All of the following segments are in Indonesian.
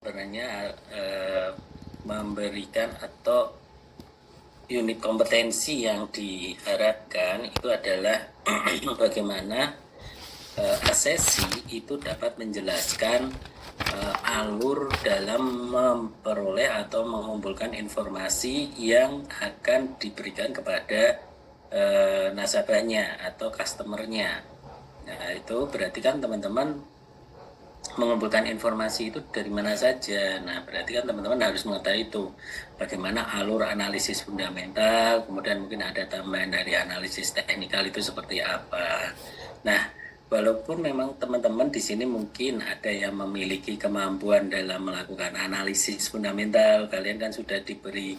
sebenarnya memberikan atau unit kompetensi yang diharapkan itu adalah bagaimana asesi itu dapat menjelaskan alur dalam memperoleh atau mengumpulkan informasi yang akan diberikan kepada nasabahnya atau customernya. Nah, itu berarti kan teman-teman mengumpulkan informasi itu dari mana saja. Nah, berarti kan teman-teman harus mengetahui itu bagaimana alur analisis fundamental, kemudian mungkin ada tambahan dari analisis teknikal itu seperti apa. Nah, walaupun memang teman-teman di sini mungkin ada yang memiliki kemampuan dalam melakukan analisis fundamental, kalian kan sudah diberi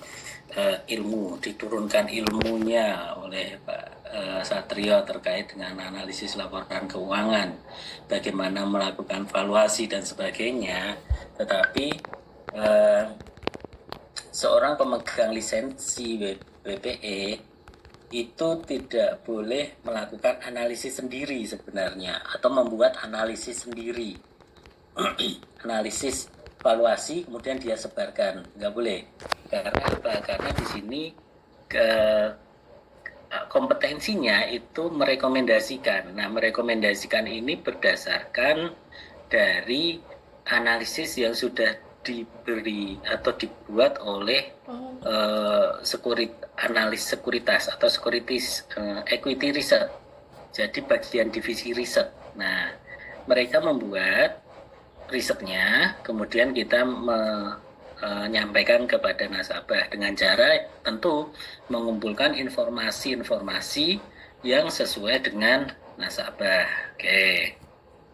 ilmu, diturunkan ilmunya oleh Pak Satrio terkait dengan analisis laporan keuangan, bagaimana melakukan valuasi dan sebagainya. Tetapi seorang pemegang lisensi BPE itu tidak boleh melakukan analisis sendiri sebenarnya atau membuat analisis sendiri. Analisis valuasi kemudian dia sebarkan, nggak boleh. Karena apa? Karena di sini kompetensinya itu merekomendasikan. Nah, merekomendasikan ini berdasarkan dari analisis yang sudah diberi atau dibuat oleh analis sekuritas atau securities equity research. Jadi bagian divisi riset. Nah, mereka membuat risetnya, kemudian kita menyampaikan kepada nasabah dengan cara tentu mengumpulkan informasi-informasi yang sesuai dengan nasabah. Oke,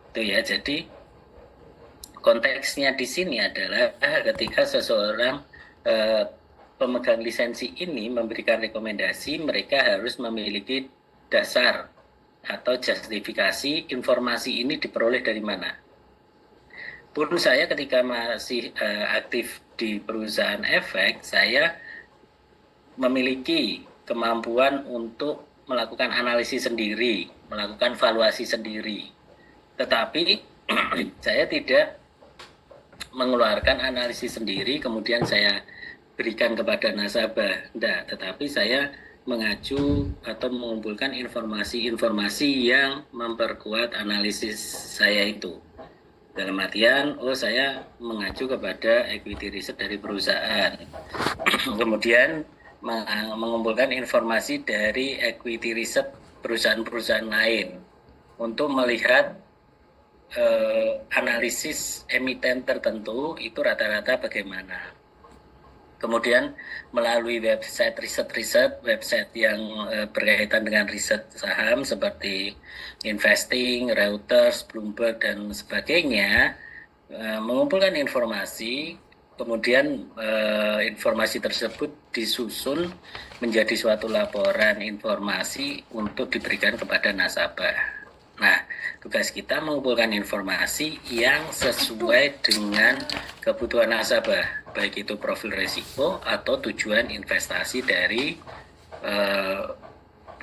itu ya. Jadi konteksnya di sini adalah ketika seseorang pemegang lisensi ini memberikan rekomendasi, mereka harus memiliki dasar atau justifikasi informasi ini diperoleh dari mana. Pun saya ketika masih aktif di perusahaan efek, saya memiliki kemampuan untuk melakukan analisis sendiri, melakukan valuasi sendiri. Tetapi saya tidak mengeluarkan analisis sendiri, kemudian saya berikan kepada nasabah. Tidak, tetapi saya mengacu atau mengumpulkan informasi-informasi yang memperkuat analisis saya itu. Dalam artian, saya mengacu kepada equity research dari perusahaan. Kemudian mengumpulkan informasi dari equity research perusahaan-perusahaan lain untuk melihat analisis emiten tertentu itu rata-rata bagaimana. Kemudian melalui website website yang berkaitan dengan riset saham seperti Investing, Reuters, Bloomberg, dan sebagainya, mengumpulkan informasi, kemudian informasi tersebut disusun menjadi suatu laporan informasi untuk diberikan kepada nasabah. Nah, tugas kita mengumpulkan informasi yang sesuai dengan kebutuhan nasabah, baik itu profil risiko atau tujuan investasi dari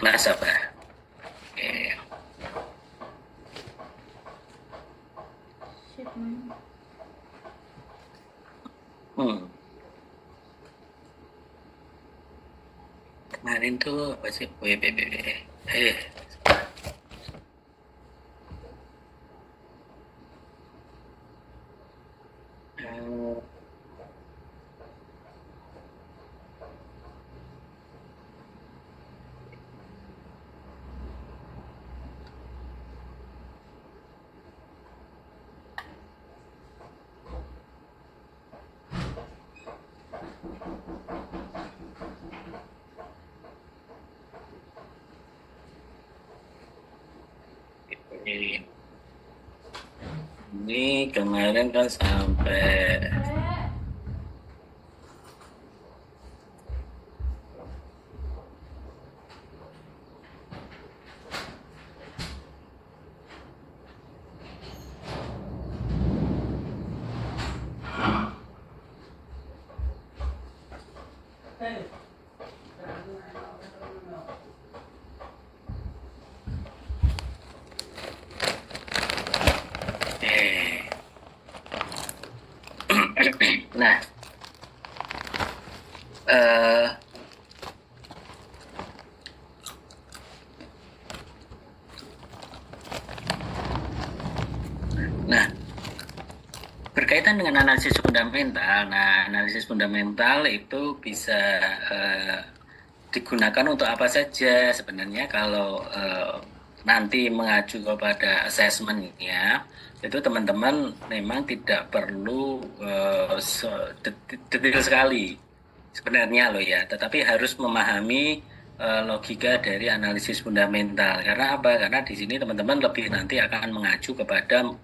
nasabah. Oke. Kemarin tuh apa sih? Ini kemarin kan sampai Nah, eh, nah berkaitan dengan analisis fundamental. Nah, analisis fundamental itu bisa eh, digunakan untuk apa saja sebenarnya kalau nanti mengacu kepada assessment-nya itu teman-teman memang tidak perlu detail sekali sebenarnya loh ya, tetapi harus memahami logika dari analisis fundamental. Karena apa? Karena di sini teman-teman lebih nanti akan mengacu kepada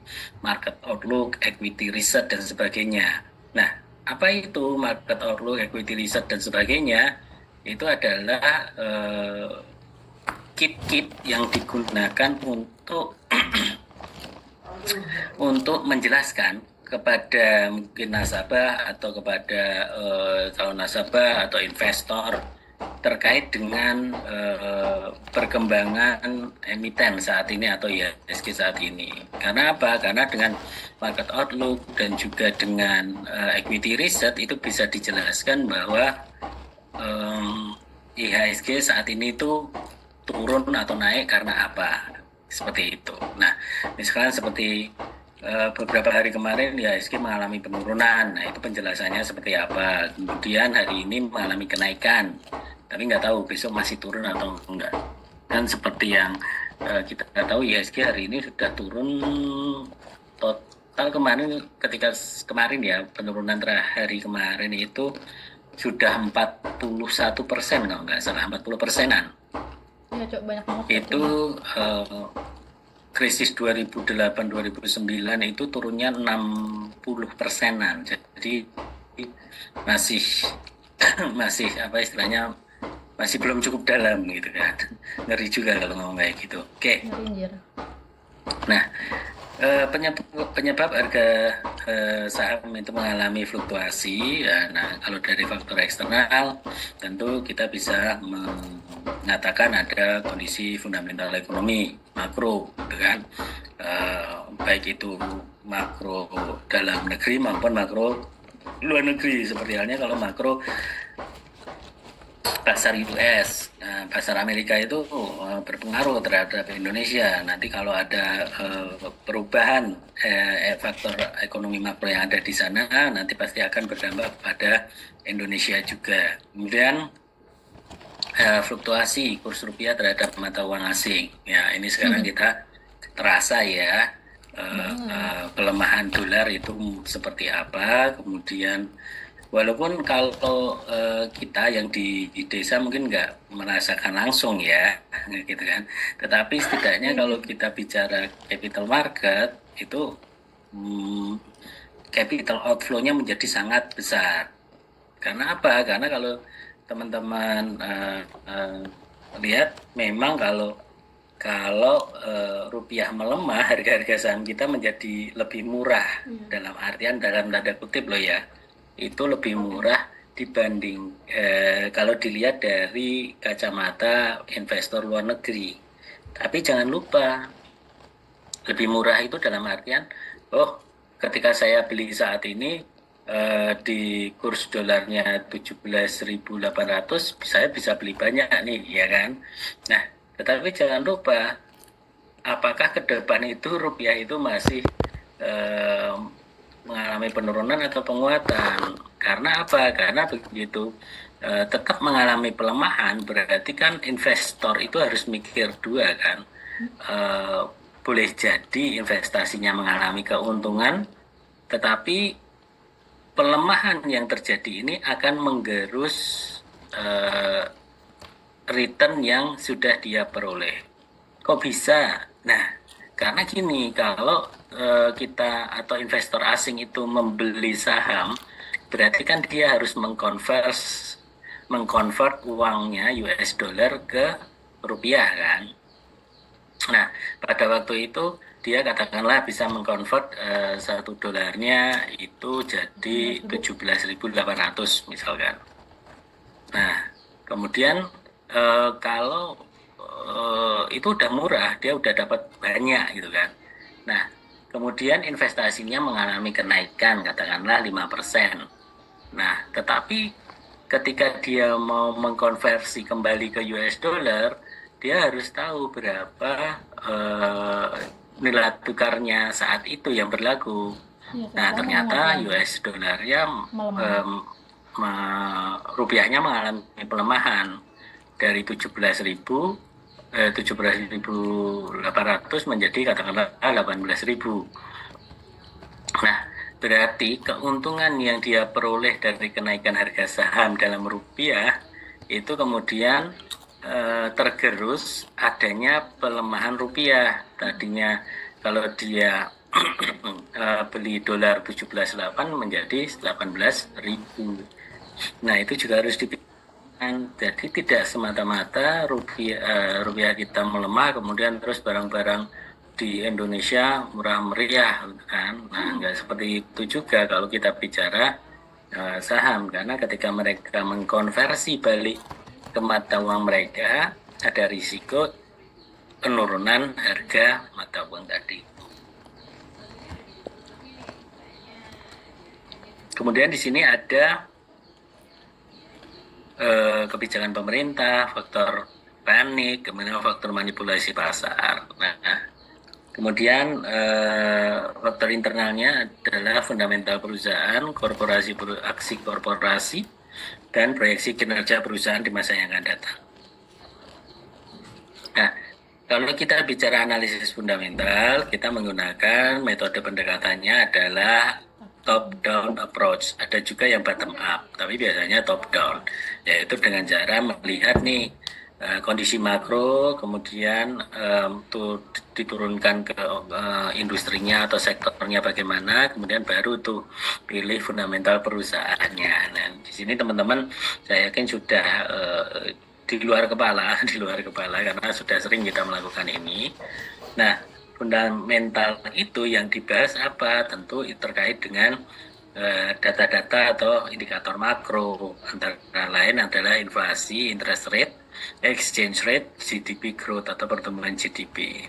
market outlook, equity research dan sebagainya. Nah, apa itu market outlook, equity research dan sebagainya? Itu adalah kit-kit yang digunakan untuk menjelaskan kepada mungkin nasabah atau kepada calon nasabah atau investor terkait dengan perkembangan emiten saat ini atau IHSG saat ini. Karena apa? Karena dengan market outlook dan juga dengan equity research itu bisa dijelaskan bahwa IHSG saat ini itu turun atau naik karena apa? Seperti itu. Nah, misalkan seperti beberapa hari kemarin ya IHSG mengalami penurunan. Nah, itu penjelasannya seperti apa. Kemudian hari ini mengalami kenaikan. Tapi nggak tahu besok masih turun atau enggak. Dan seperti yang kita tahu IHSG hari ini sudah turun total kemarin ketika kemarin ya penurunan terakhir hari kemarin itu sudah 41% kalau nggak salah 40%-an. Ya, Cok, banyak banget. Itu krisis 2008-2009 itu turunnya 60%-an. Jadi masih masih apa istilahnya masih belum cukup dalam gitu kan. Ngeri juga kalau ngomong kayak gitu. Oke. Nah, penyebab harga saham itu mengalami fluktuasi. Ya, nah, kalau dari faktor eksternal, tentu kita bisa mengatakan ada kondisi fundamental ekonomi makro, gitu kan? Baik itu makro dalam negeri maupun makro luar negeri. Seperti halnya kalau makro pasar US, pasar Amerika itu berpengaruh terhadap Indonesia. Nanti kalau ada perubahan faktor ekonomi makro yang ada di sana, nanti pasti akan berdampak pada Indonesia juga. Kemudian fluktuasi kurs rupiah terhadap mata uang asing. Ya, ini sekarang kita terasa ya pelemahan dolar itu seperti apa. Kemudian walaupun kalau kita yang di desa mungkin nggak merasakan langsung ya, gitu kan. Tetapi setidaknya kalau kita bicara capital market itu capital outflow-nya menjadi sangat besar. Karena apa? Karena kalau teman-teman lihat, memang kalau rupiah melemah, harga-harga saham kita menjadi lebih murah. Dalam artian dalam tanda kutip loh ya. Itu lebih murah dibanding kalau dilihat dari kacamata investor luar negeri. Tapi jangan lupa, lebih murah itu dalam artian, ketika saya beli saat ini di kurs dolarnya 17.800, saya bisa beli banyak nih, ya kan? Nah, tetapi jangan lupa, apakah ke depan itu rupiah itu masih mengalami penurunan atau penguatan? Karena apa? Karena begitu tetap mengalami pelemahan, berarti kan investor itu harus mikir dua kan. Boleh jadi investasinya mengalami keuntungan, tetapi pelemahan yang terjadi ini akan menggerus return yang sudah dia peroleh. Kok bisa? Nah, karena gini, kalau kita atau investor asing itu membeli saham, berarti kan dia harus mengkonvert uangnya US dollar ke rupiah kan. Nah, pada waktu itu dia katakanlah bisa mengkonvert $1 itu jadi 17.800 misalkan. Nah, kemudian kalau itu udah murah, dia udah dapat banyak gitu kan. Nah, kemudian investasinya mengalami kenaikan katakanlah 5%. Nah, tetapi ketika dia mau mengkonversi kembali ke US dollar, dia harus tahu berapa nilai tukarnya saat itu yang berlaku. Iya, Nah, sekarang ternyata lagi US dollarnya melemah. rupiahnya mengalami pelemahan dari 17.800 menjadi katakanlah 18.000. Nah, berarti keuntungan yang dia peroleh dari kenaikan harga saham dalam rupiah itu kemudian tergerus adanya pelemahan rupiah. Tadinya kalau dia beli dolar 17.8 menjadi 18.000. Nah, itu juga harus dipikirkan. Jadi tidak semata-mata rupiah kita melemah kemudian terus barang-barang di Indonesia murah meriah kan. Nah, nggak seperti itu juga kalau kita bicara saham, karena ketika mereka mengkonversi balik ke mata uang mereka ada risiko penurunan harga mata uang tadi. Kemudian di sini ada kebijakan pemerintah, faktor panik, kemudian faktor manipulasi pasar. Nah, kemudian faktor internalnya adalah fundamental perusahaan, aksi korporasi, dan proyeksi kinerja perusahaan di masa yang akan datang. Nah, kalau kita bicara analisis fundamental, kita menggunakan metode pendekatannya adalah top-down approach. Ada juga yang bottom-up, tapi biasanya top-down, yaitu dengan cara melihat nih kondisi makro, kemudian diturunkan ke industrinya atau sektornya bagaimana, kemudian baru tuh pilih fundamental perusahaannya. Nah, di sini teman-teman saya yakin sudah di luar kepala karena sudah sering kita melakukan ini. Nah, fundamental itu yang dibahas apa? Tentu terkait dengan data-data atau indikator makro, antara lain adalah inflasi, interest rate, exchange rate, GDP growth atau pertumbuhan GDP.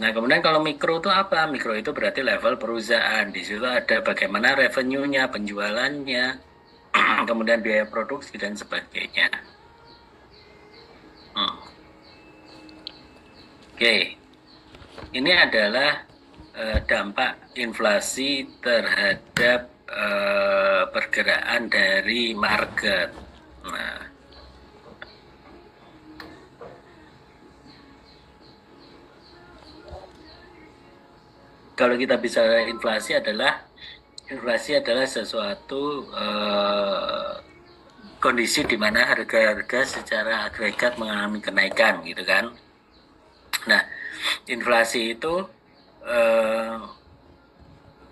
Nah, kemudian kalau mikro itu apa? Mikro itu berarti level perusahaan. Di situ ada bagaimana revenue-nya, penjualannya, kemudian biaya produksi dan sebagainya. Oke, ini adalah dampak inflasi terhadap pergerakan dari market. Nah, kalau kita bicara inflasi adalah sesuatu kondisi di mana harga-harga secara agregat mengalami kenaikan, gitu kan. Nah, inflasi itu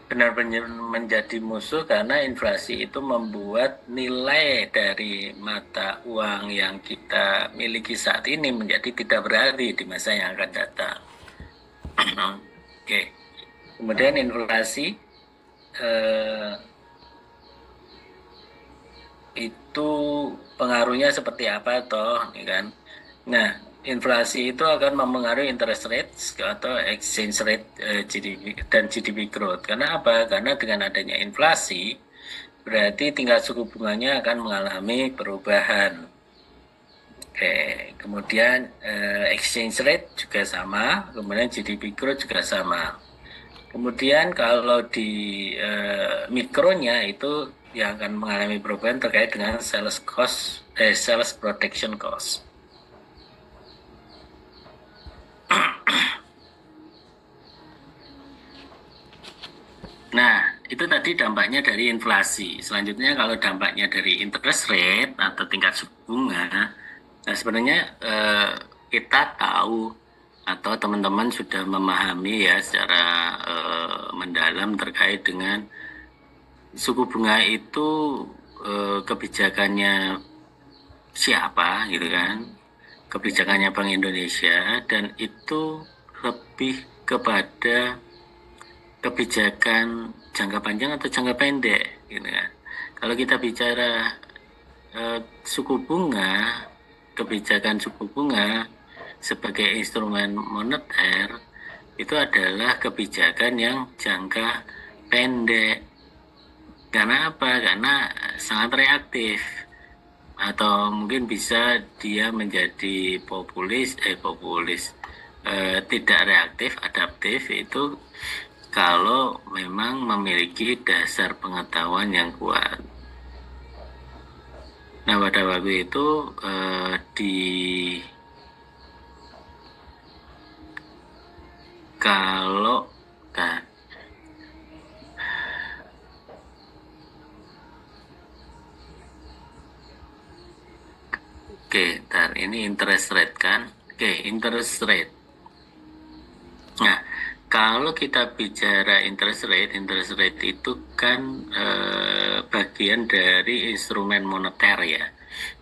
benar-benar menjadi musuh karena inflasi itu membuat nilai dari mata uang yang kita miliki saat ini menjadi tidak berarti di masa yang akan datang. Oke. Kemudian inflasi itu pengaruhnya seperti apa toh, kan? Nah, inflasi itu akan mempengaruhi interest rate atau exchange rate GDP dan GDP growth. Karena apa? Karena dengan adanya inflasi berarti tingkat suku bunganya akan mengalami perubahan. Oke, kemudian exchange rate juga sama, kemudian GDP growth juga sama. Kemudian kalau di mikronya itu yang akan mengalami perubahan terkait dengan sales protection cost. Nah, itu tadi dampaknya dari inflasi. Selanjutnya kalau dampaknya dari interest rate atau tingkat suku bunga, nah sebenarnya kita tahu atau teman-teman sudah memahami ya secara mendalam terkait dengan suku bunga itu kebijakannya siapa, gitu kan? Kebijakannya Bank Indonesia, dan itu lebih kepada kebijakan jangka panjang atau jangka pendek, gitu kan? Kalau kita bicara suku bunga, kebijakan suku bunga sebagai instrumen moneter itu adalah kebijakan yang jangka pendek. Karena apa? Karena sangat reaktif, atau mungkin bisa dia menjadi tidak reaktif, adaptif itu kalau memang memiliki dasar pengetahuan yang kuat. Nah, pada waktu itu kalau nah, ini interest rate kan? Interest rate. Nah, kalau kita bicara interest rate itu kan bagian dari instrumen moneter ya.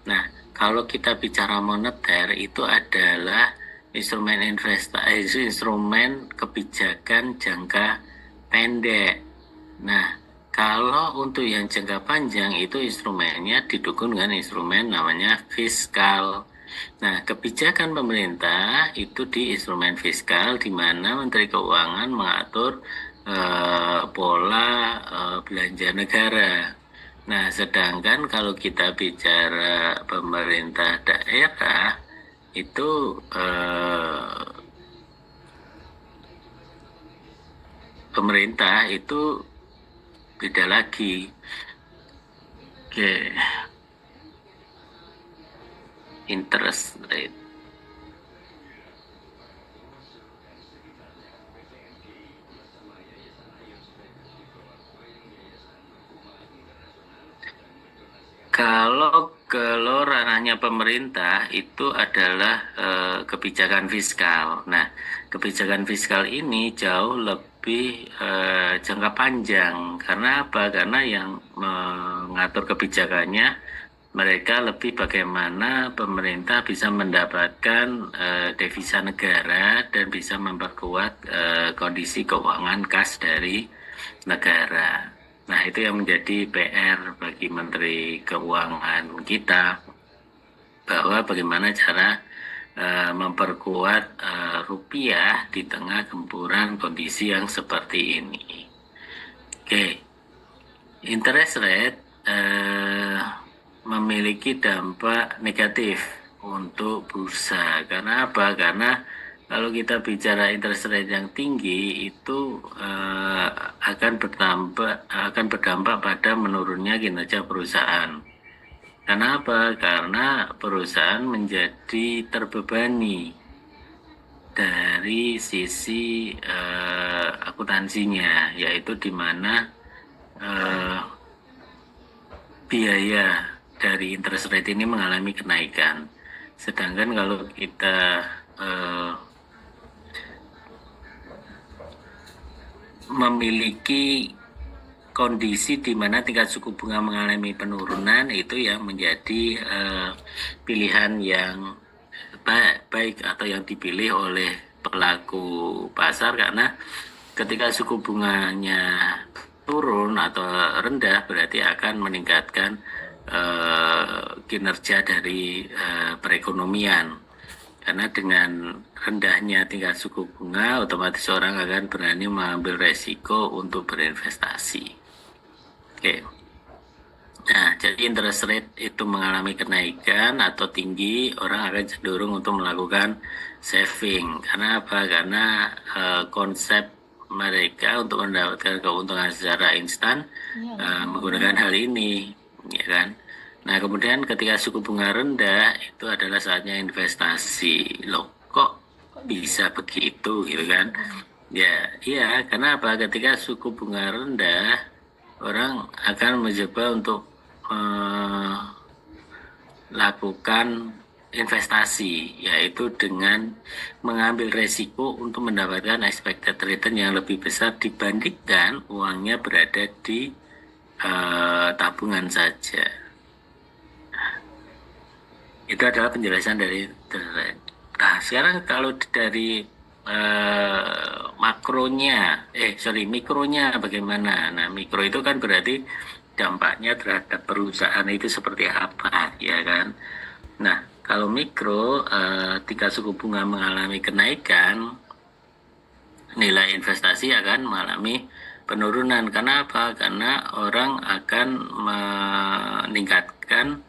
Nah, kalau kita bicara moneter itu adalah instrumen kebijakan jangka pendek. Nah, kalau untuk yang jangka panjang itu instrumennya didukung dengan instrumen namanya fiskal. Nah, kebijakan pemerintah itu di instrumen fiskal di mana Menteri Keuangan mengatur pola belanja negara. Nah, sedangkan kalau kita bicara pemerintah daerah itu pemerintah itu beda lagi. Interest rate. Kalau ranahnya pemerintah itu adalah kebijakan fiskal. Nah, kebijakan fiskal ini jauh lebih jangka panjang. Karena apa? Karena yang mengatur kebijakannya mereka lebih bagaimana pemerintah bisa mendapatkan devisa negara dan bisa memperkuat kondisi keuangan kas dari negara. Nah, itu yang menjadi PR bagi Menteri Keuangan kita, bahwa bagaimana cara memperkuat rupiah di tengah gempuran kondisi yang seperti ini. Interest rate memiliki dampak negatif untuk bursa. Karena apa? Karena kalau kita bicara interest rate yang tinggi itu akan berdampak pada menurunnya kinerja perusahaan. Kenapa? Karena perusahaan menjadi terbebani dari sisi akuntansinya, yaitu di mana biaya dari interest rate ini mengalami kenaikan. Sedangkan kalau kita memiliki kondisi di mana tingkat suku bunga mengalami penurunan, itu yang menjadi pilihan yang baik atau yang dipilih oleh pelaku pasar, karena ketika suku bunganya turun atau rendah berarti akan meningkatkan kinerja dari perekonomian. Karena dengan rendahnya tingkat suku bunga, otomatis orang akan berani mengambil resiko untuk berinvestasi. Nah, jadi interest rate itu mengalami kenaikan atau tinggi, orang akan cenderung untuk melakukan saving. Karena apa? Karena konsep mereka untuk mendapatkan keuntungan secara instan menggunakan hal ini, ya kan? Nah, kemudian ketika suku bunga rendah itu adalah saatnya investasi. Loh, kok bisa begitu, gitu kan? Ya, iya. Karena apa? Ketika suku bunga rendah, orang akan mencoba untuk lakukan investasi, yaitu dengan mengambil resiko untuk mendapatkan expected return yang lebih besar dibandingkan uangnya berada di tabungan saja. Itu adalah penjelasan dari interest. Nah, sekarang kalau dari mikronya bagaimana? Nah, mikro itu kan berarti dampaknya terhadap perusahaan itu seperti apa, ya kan? Nah, kalau mikro, tingkat suku bunga mengalami kenaikan, nilai investasi akan mengalami penurunan. Karena apa? Karena orang akan meningkatkan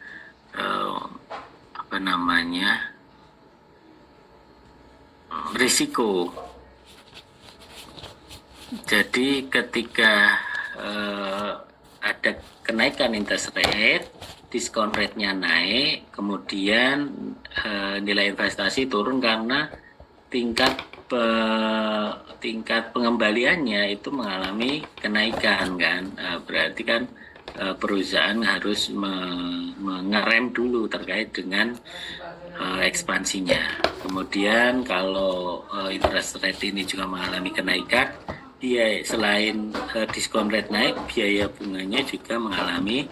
risiko. Jadi ketika ada kenaikan interest rate, diskon rate-nya naik, kemudian nilai investasi turun karena tingkat pengembaliannya itu mengalami kenaikan kan. Berarti kan perusahaan harus mengerem dulu terkait dengan ekspansinya. Kemudian kalau interest rate ini juga mengalami kenaikan, dia selain diskon rate naik, biaya bunganya juga mengalami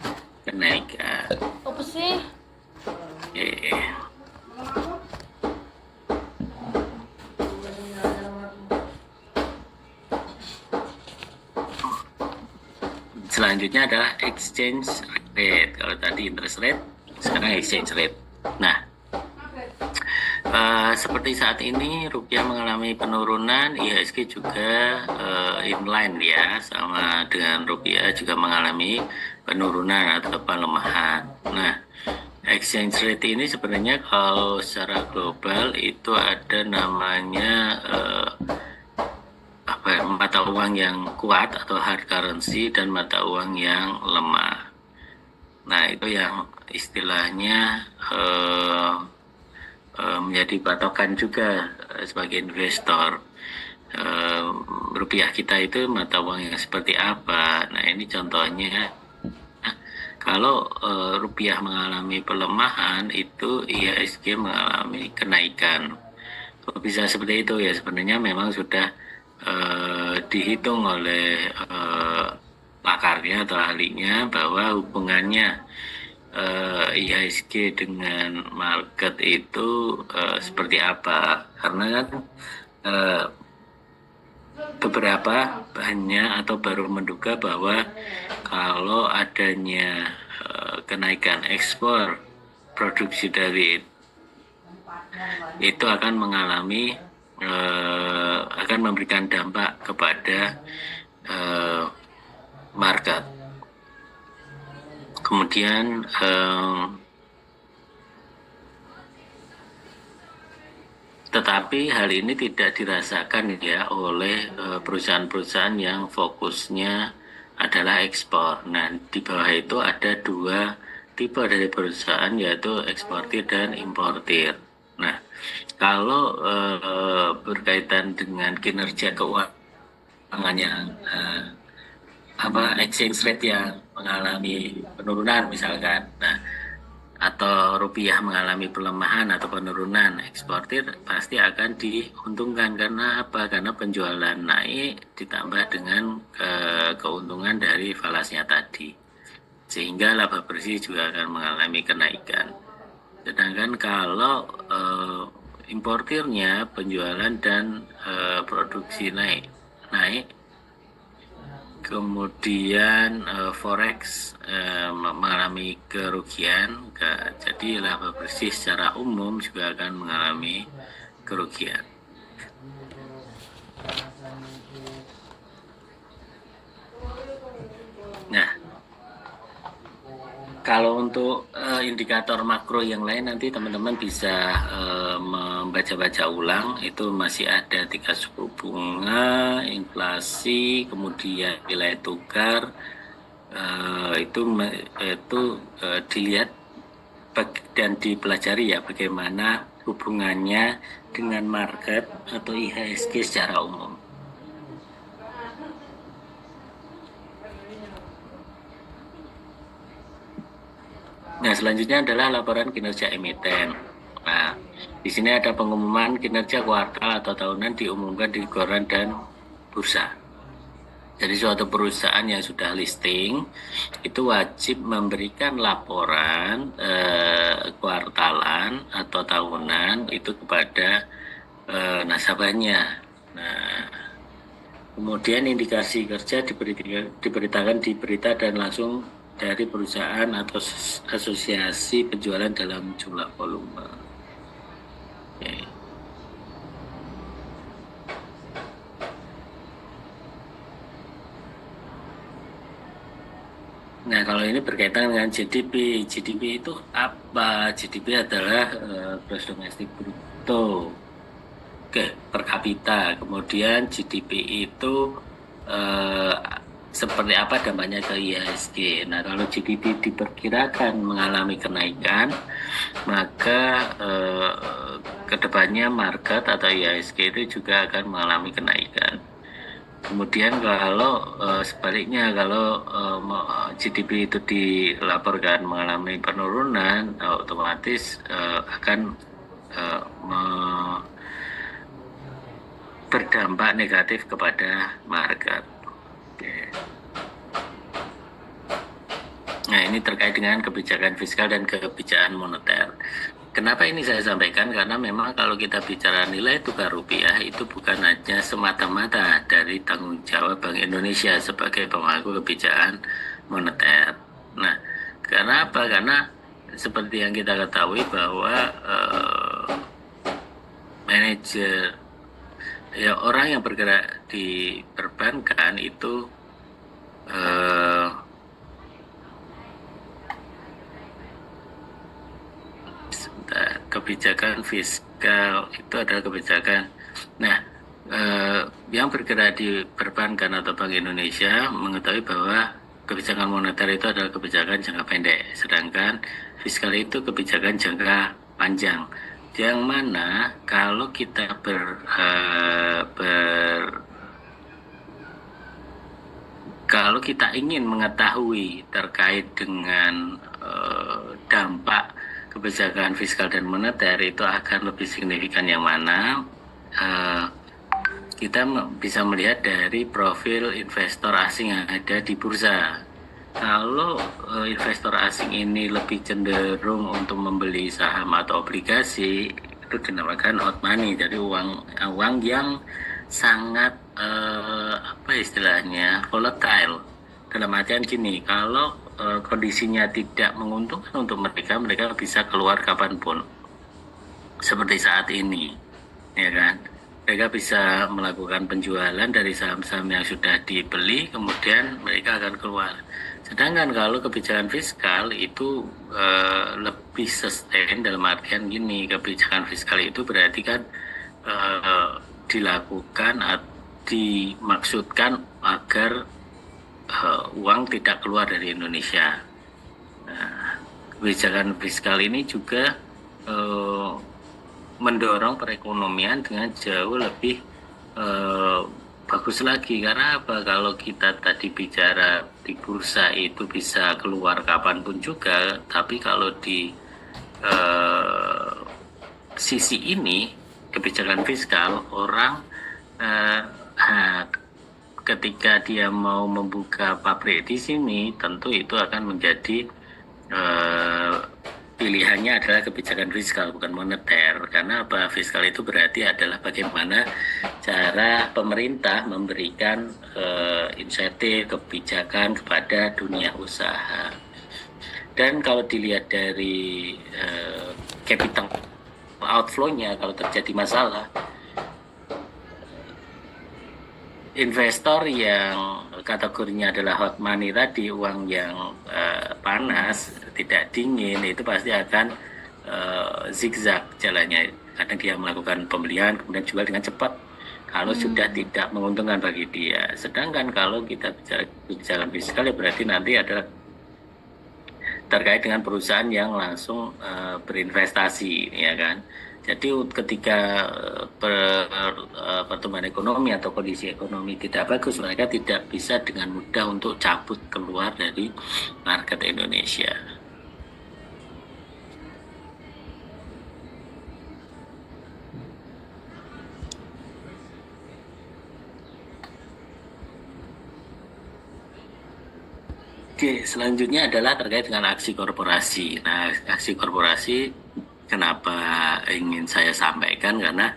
kenaikan. Apa sih? Selanjutnya adalah exchange rate. Kalau tadi interest rate, sekarang exchange rate. Nah, seperti saat ini rupiah mengalami penurunan, IHSG juga inline ya, sama dengan rupiah juga mengalami penurunan atau pelemahan. Nah, exchange rate ini sebenarnya kalau secara global itu ada namanya mata uang yang kuat atau hard currency dan mata uang yang lemah. Nah, itu yang istilahnya menjadi patokan juga sebagai investor. Rupiah kita itu mata uang yang seperti apa? Nah, ini contohnya. Kalau rupiah mengalami pelemahan, itu IHSG mengalami kenaikan. Kalau bisa seperti itu ya sebenarnya memang sudah dihitung oleh pakarnya atau ahlinya bahwa hubungannya IHSG dengan market itu seperti apa. Karena kan beberapa banyak atau baru menduga bahwa kalau adanya kenaikan ekspor produksi dari itu akan mengalami akan memberikan dampak kepada market. Kemudian tetapi hal ini tidak dirasakan ya oleh perusahaan-perusahaan yang fokusnya adalah ekspor. Nah, di bawah itu ada dua tipe dari perusahaan, yaitu eksportir dan importir. Nah, kalau berkaitan dengan kinerja keuangan yang exchange rate yang mengalami penurunan misalkan, nah, atau rupiah mengalami pelemahan atau penurunan, eksportir pasti akan diuntungkan. Karena apa? Karena penjualan naik ditambah dengan keuntungan dari falasnya tadi, sehingga laba bersih juga akan mengalami kenaikan. Sedangkan kalau importirnya penjualan dan produksi naik, kemudian forex mengalami kerugian, jadi laba bersih secara umum juga akan mengalami kerugian. Nah, kalau untuk indikator makro yang lain nanti teman-teman bisa membaca-baca ulang. Itu masih ada tingkat suku bunga, inflasi, kemudian nilai tukar. Itu dilihat dan dipelajari ya bagaimana hubungannya dengan market atau IHSG secara umum. Nah, selanjutnya adalah laporan kinerja emiten. Nah, di sini ada pengumuman kinerja kuartal atau tahunan diumumkan di koran dan bursa. Jadi suatu perusahaan yang sudah listing itu wajib memberikan laporan kuartalan atau tahunan itu kepada nasabahnya. Nah, kemudian indikasi kerja diberitakan di berita dan langsung dari perusahaan atau asosiasi penjualan dalam jumlah volume. Okay. Nah, kalau ini berkaitan dengan GDP. GDP itu apa? GDP adalah gross domestic bruto per kapita. Kemudian GDP itu eh, seperti apa dampaknya ke IHSG. Nah, kalau GDP diperkirakan mengalami kenaikan, maka kedepannya market atau IHSG itu juga akan mengalami kenaikan. Kemudian kalau sebaliknya kalau GDP itu dilaporkan mengalami penurunan, otomatis akan berdampak negatif kepada market. Oke. Nah, ini terkait dengan kebijakan fiskal dan kebijakan moneter. Kenapa ini saya sampaikan? Karena memang kalau kita bicara nilai tukar rupiah itu bukan hanya semata-mata dari tanggung jawab Bank Indonesia sebagai pemangku kebijakan moneter. Nah, karena apa? Karena seperti yang kita ketahui bahwa manajer ya orang yang bergerak di perbankan itu kebijakan fiskal itu adalah kebijakan. Nah, yang bergerak di perbankan atau Bank Indonesia mengetahui bahwa kebijakan moneter itu adalah kebijakan jangka pendek, sedangkan fiskal itu kebijakan jangka panjang. Yang mana kalau kita kalau kita ingin mengetahui terkait dengan dampak kebijakan fiskal dan moneter itu akan lebih signifikan yang mana, kita bisa melihat dari profil investor asing yang ada di bursa. Kalau investor asing ini lebih cenderung untuk membeli saham atau obligasi, itu dinamakan hot money, jadi uang yang sangat apa istilahnya volatile. Dalam artian gini, kalau kondisinya tidak menguntungkan untuk mereka, mereka bisa keluar kapanpun. Seperti saat ini, ya kan? Mereka bisa melakukan penjualan dari saham-saham yang sudah dibeli, kemudian mereka akan keluar. Sedangkan kalau kebijakan fiskal itu lebih sustain, dalam artian gini, kebijakan fiskal itu berarti kan dilakukan, dimaksudkan agar uang tidak keluar dari Indonesia. Nah, kebijakan fiskal ini juga mendorong perekonomian dengan jauh lebih bagus lagi. Karena apa? Kalau kita tadi bicara di bursa itu bisa keluar kapanpun juga, tapi kalau di sisi ini kebijakan fiskal, orang ketika dia mau membuka pabrik di sini, tentu itu akan menjadi pilihannya adalah kebijakan fiskal, bukan moneter. Karena apa? Fiskal itu berarti adalah bagaimana cara pemerintah memberikan insentif kebijakan kepada dunia usaha. Dan kalau dilihat dari capital outflow-nya, kalau terjadi masalah, investor yang kategorinya adalah hot money tadi, uang yang panas, tidak dingin, itu pasti akan zigzag jalannya. Kadang dia melakukan pembelian, kemudian jual dengan cepat kalau sudah tidak menguntungkan bagi dia. Sedangkan kalau kita bicara kebijakan fiskal, ya berarti nanti adalah terkait dengan perusahaan yang langsung berinvestasi, ya kan. Jadi ketika pertumbuhan ekonomi atau kondisi ekonomi tidak bagus, mereka tidak bisa dengan mudah untuk cabut keluar dari market Indonesia. Oke, selanjutnya adalah terkait dengan aksi korporasi. Nah, aksi korporasi kenapa ingin saya sampaikan, karena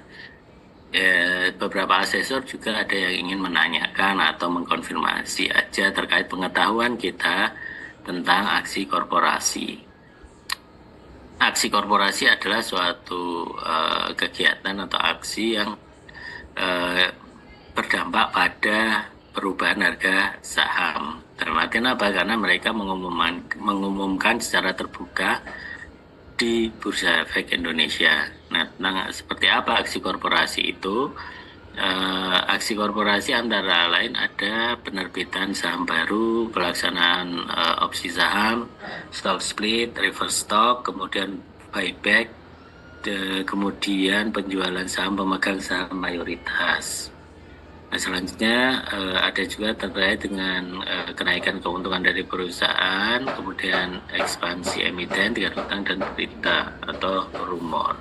beberapa asesor juga ada yang ingin menanyakan atau mengkonfirmasi aja terkait pengetahuan kita tentang aksi korporasi. Aksi korporasi adalah suatu kegiatan atau aksi yang berdampak pada perubahan harga saham. Dalam artian apa? Karena mereka mengumumkan secara terbuka di Bursa Efek Indonesia. Nah, tentang seperti apa aksi korporasi itu? Aksi korporasi antara lain ada penerbitan saham baru, pelaksanaan opsi saham, stock split, reverse stock, kemudian buyback, kemudian penjualan saham pemegang saham mayoritas. Nah, selanjutnya ada juga terkait dengan kenaikan keuntungan dari perusahaan, kemudian ekspansi emiten, tingkat utang, dan berita atau rumor.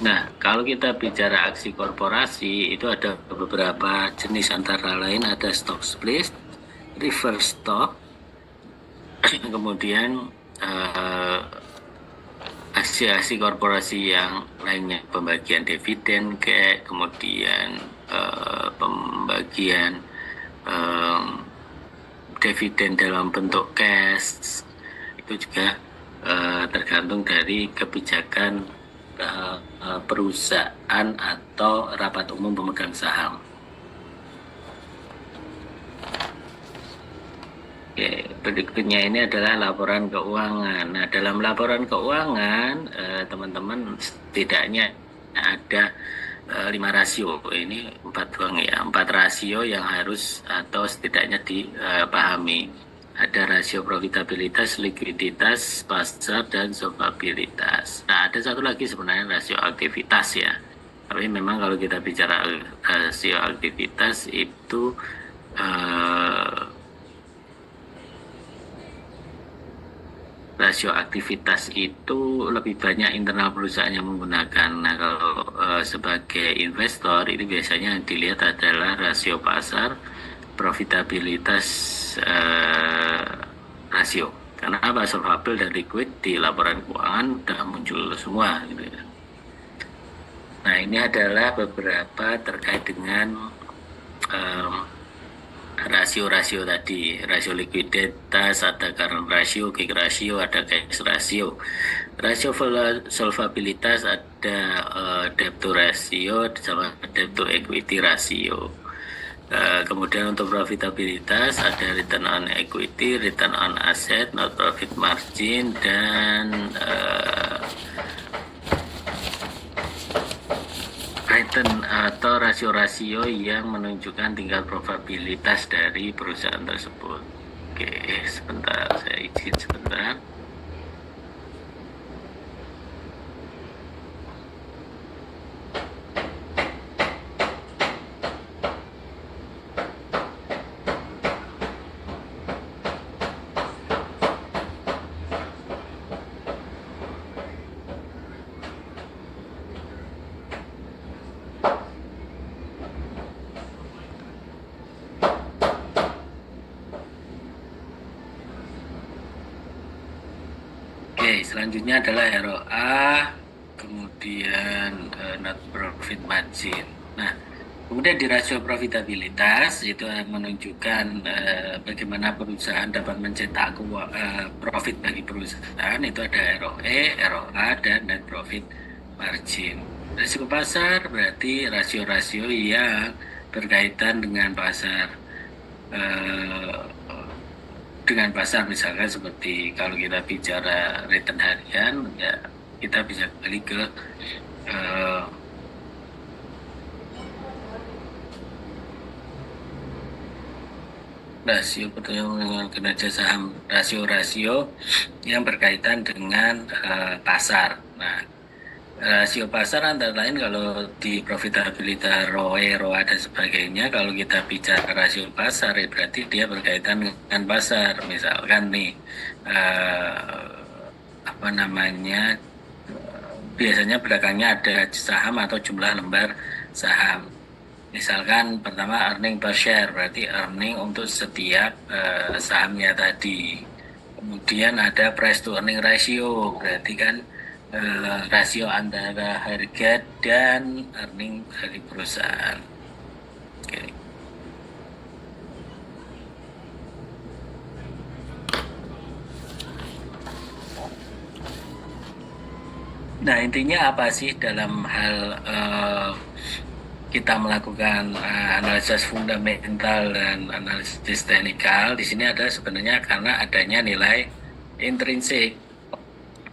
Nah, kalau kita bicara aksi korporasi, itu ada beberapa jenis, antara lain ada stock split, reverse stock, kemudian aksi-aksi korporasi yang lainnya, pembagian dividen, kemudian pembagian dividen dalam bentuk cash, itu juga tergantung dari kebijakan perusahaan atau rapat umum pemegang saham. Oke, berikutnya ini adalah laporan keuangan. Nah, dalam laporan keuangan, teman-teman setidaknya ada 5 rasio. Ini 4 doang ya, 4 rasio yang harus atau setidaknya dipahami. Ada rasio profitabilitas, likuiditas, pasar, dan solvabilitas. Nah, ada satu lagi sebenarnya rasio aktivitas ya. Tapi memang kalau kita bicara rasio aktivitas itu rasio aktivitas itu lebih banyak internal perusahaan yang menggunakan. Nah, kalau sebagai investor itu biasanya yang dilihat adalah rasio pasar, profitabilitas rasio. Karena apa? Solvable dan liquid di laporan keuangan sudah muncul semua gitu ya. Nah, ini adalah beberapa terkait dengan rasio-rasio tadi, rasio likuiditas, ada current ratio, quick ratio, ada cash ratio. Rasio solvabilitas ada debt to ratio sama debt to equity ratio. Kemudian untuk profitabilitas ada return on equity, return on asset, net profit margin, dan return atau rasio-rasio yang menunjukkan tingkat probabilitas dari perusahaan tersebut. Oke, sebentar, saya izin sebentar. Oke, selanjutnya adalah ROA, kemudian net profit margin. Nah, kemudian di rasio profitabilitas itu menunjukkan bagaimana perusahaan dapat mencetak profit bagi perusahaan. Itu ada ROE, ROA, dan net profit margin. Risiko pasar berarti rasio-rasio yang berkaitan dengan pasar. Dengan pasar, misalkan seperti kalau kita bicara return harian, ya kita bisa kembali ke rasio pertumbuhan kinerja saham, rasio-rasio yang berkaitan dengan pasar. Nah, rasio pasar antara lain kalau di profitabilitas, ROE, ROA, dan sebagainya, kalau kita bicara rasio pasar ya berarti dia berkaitan dengan pasar. Misalkan nih biasanya belakangnya ada saham atau jumlah lembar saham. Misalkan pertama earning per share, berarti earning untuk setiap sahamnya tadi. Kemudian ada price to earning ratio, berarti kan rasio antara harga dan earning dari perusahaan. Oke. Nah, intinya apa sih dalam hal kita melakukan analisis fundamental dan analisis teknikal? Di sini ada sebenarnya karena adanya nilai intrinsik,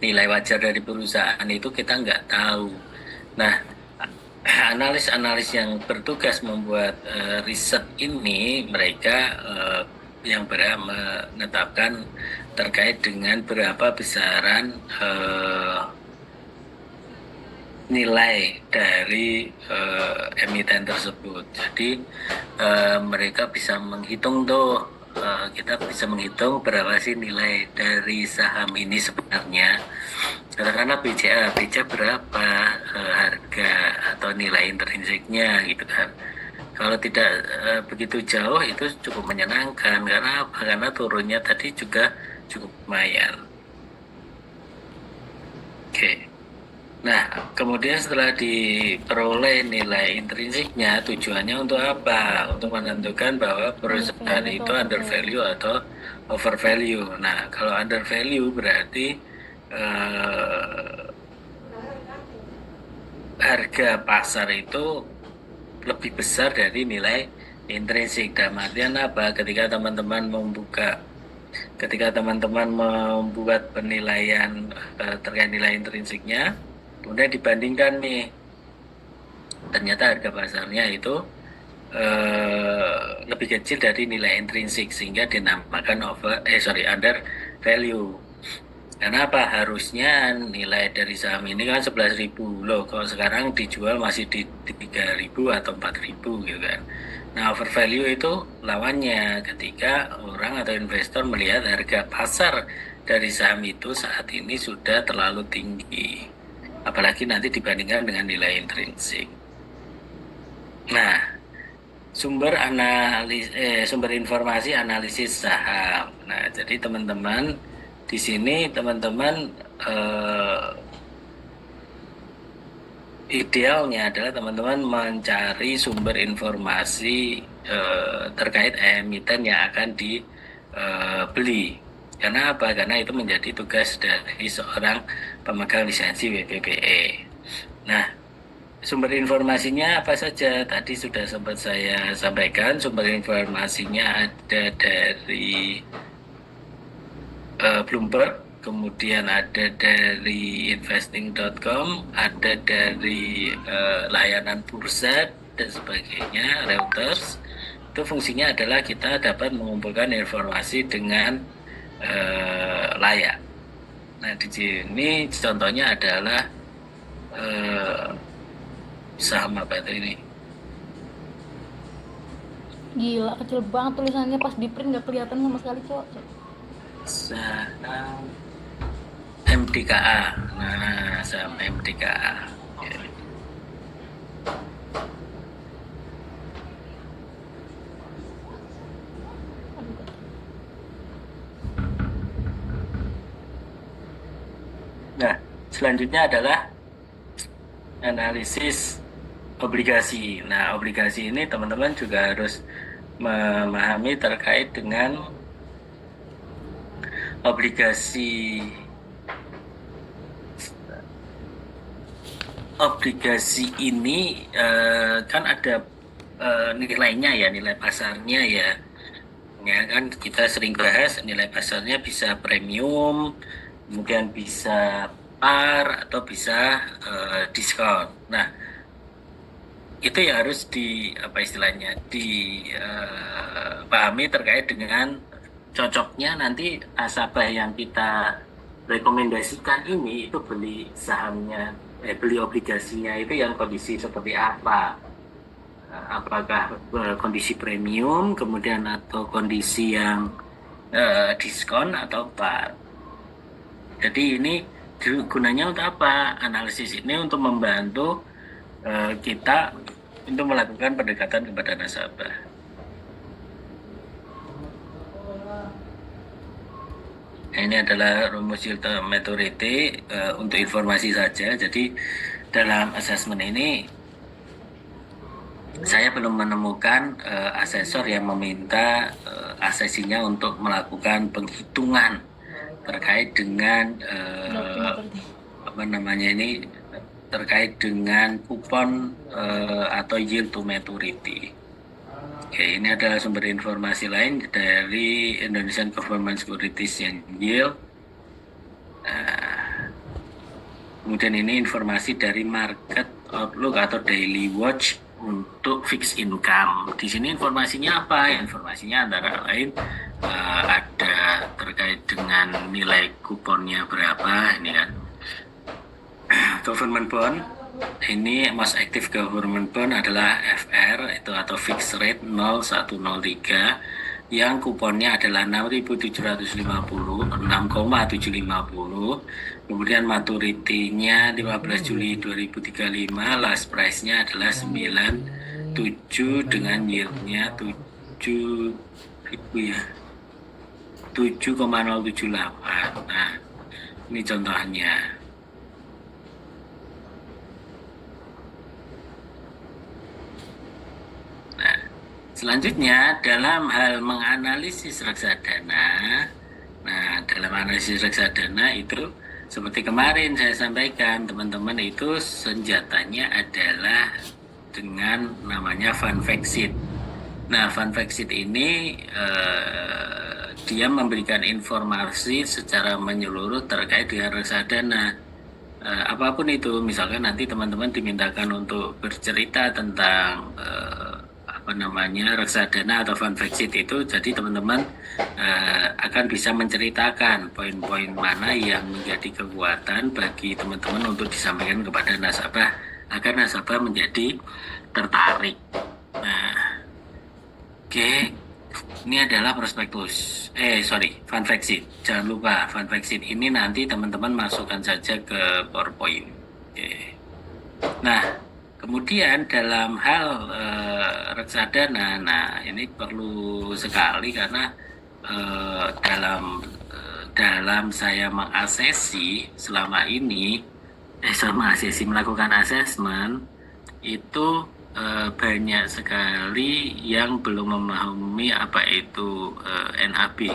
nilai wajar dari perusahaan itu kita nggak tahu. Nah, analis-analis yang bertugas membuat riset ini, mereka yang berhak menetapkan terkait dengan berapa besaran nilai dari emiten tersebut. Jadi mereka bisa menghitung tuh, kita bisa menghitung berapa sih nilai dari saham ini sebenarnya. Katakanlah BCA berapa harga atau nilai intrinsiknya gitu kan. Kalau tidak begitu jauh itu cukup menyenangkan karena apa? Karena turunnya tadi juga cukup lumayan. Oke. Nah, kemudian setelah diperoleh nilai intrinsiknya, tujuannya untuk apa? Untuk menentukan bahwa perusahaan itu under value atau over value. Nah, kalau under value berarti harga pasar itu lebih besar dari nilai intrinsik. Dalam artian apa? Ketika teman-teman membuat penilaian terkait nilai intrinsiknya, kemudian dibandingkan nih, ternyata harga pasarnya itu lebih kecil dari nilai intrinsik sehingga dinamakan under value. Karena apa? Harusnya nilai dari saham ini kan 11.000 loh, kalau sekarang dijual masih di 3.000 atau 4.000 gitu kan. Nah, over value itu lawannya ketika orang atau investor melihat harga pasar dari saham itu saat ini sudah terlalu tinggi, apalagi nanti dibandingkan dengan nilai intrinsik. Nah, sumber informasi analisis saham. Nah, jadi teman-teman di sini idealnya adalah teman-teman mencari sumber informasi terkait emiten yang akan dibeli. Karena apa? Karena itu menjadi tugas dari seorang pemegang lisensi WPPE. Nah, sumber informasinya apa saja? Tadi sudah sempat saya sampaikan, sumber informasinya ada dari Bloomberg, kemudian ada dari investing.com, ada dari layanan bursa dan sebagainya, Reuters. Itu fungsinya adalah kita dapat mengumpulkan informasi dengan layak. Nah, di sini contohnya adalah saham apa itu ini? Gila, kecil banget tulisannya, pas di print nggak kelihatan sama sekali, Cok. Saham MDKA. Nah, saham MDKA. Ya. Nah, selanjutnya adalah analisis obligasi. Nah, obligasi ini teman-teman juga harus memahami terkait dengan obligasi ini kan ada nilainya ya, nilai pasarnya ya. Ya kan kita sering bahas nilai pasarnya bisa premium, kemudian bisa par atau bisa diskon. Nah, itu yang harus dipahami terkait dengan cocoknya nanti nasabah yang kita rekomendasikan ini itu beli sahamnya, beli obligasinya itu yang kondisi seperti apa? Apakah kondisi premium, kemudian atau kondisi yang diskon atau par. Jadi ini gunanya untuk apa? Analisis ini untuk membantu kita untuk melakukan pendekatan kepada nasabah. Nah, ini adalah rumus yield maturity untuk informasi saja. Jadi dalam assessment ini saya belum menemukan asesor yang meminta asesinya untuk melakukan penghitungan terkait dengan apa namanya ini terkait dengan kupon atau yield to maturity. Oke, ini adalah sumber informasi lain dari Indonesian Government Securities and Yield. Kemudian ini informasi dari Market Outlook atau Daily Watch untuk fixed income. Di sini informasinya apa? Informasinya antara lain ada terkait dengan nilai kuponnya berapa, ini kan. Government bond, ini most active government bond adalah FR itu atau fixed rate 0,103 yang kuponnya adalah 6.750, 6,750. Kemudian maturity-nya 15 Juli 2035, last price-nya adalah 97 dengan yield-nya 7 ya. 7,078. Nah, ini contohnya. Nah, selanjutnya dalam hal menganalisis reksadana, dalam analisis reksadana itu seperti kemarin saya sampaikan, teman-teman, itu senjatanya adalah dengan namanya fund fact sheet. Nah, fund fact sheet ini dia memberikan informasi secara menyeluruh terkait dengan reksadana. Apapun itu, misalkan nanti teman-teman dimintakan untuk bercerita tentang reksadana atau fund fact sheet itu, jadi teman-teman akan bisa menceritakan poin-poin mana yang menjadi kekuatan bagi teman-teman untuk disampaikan kepada nasabah agar nasabah menjadi tertarik. Nah, oke, ini adalah prospektus. Fund fact sheet. Jangan lupa fund fact sheet ini nanti teman-teman masukkan saja ke PowerPoint. Oke. Nah, kemudian dalam hal reksadana, ini perlu sekali karena dalam saya mengasesi selama ini, melakukan asesmen itu banyak sekali yang belum memahami apa itu NAB.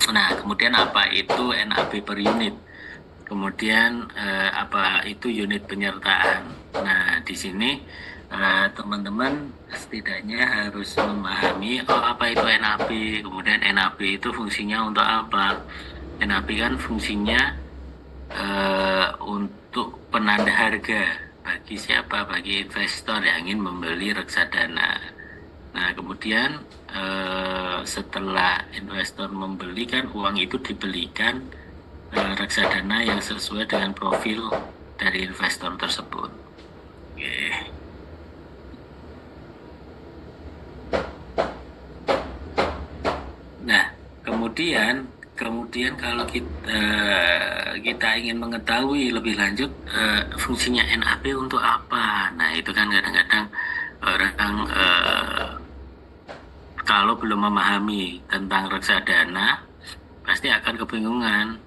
Nah, kemudian apa itu NAB per unit. Kemudian apa itu unit penyertaan. Nah, di sini teman-teman setidaknya harus memahami apa itu NAB. Kemudian NAB itu fungsinya untuk apa? NAB kan fungsinya untuk penanda harga bagi siapa? Bagi investor yang ingin membeli reksadana. Nah, kemudian setelah investor membeli, kan uang itu dibelikan reksadana yang sesuai dengan profil dari investor tersebut. Oke. Nah, kemudian kalau kita ingin mengetahui lebih lanjut fungsinya NAB untuk apa, nah itu kan kadang-kadang orang kalau belum memahami tentang reksadana pasti akan kebingungan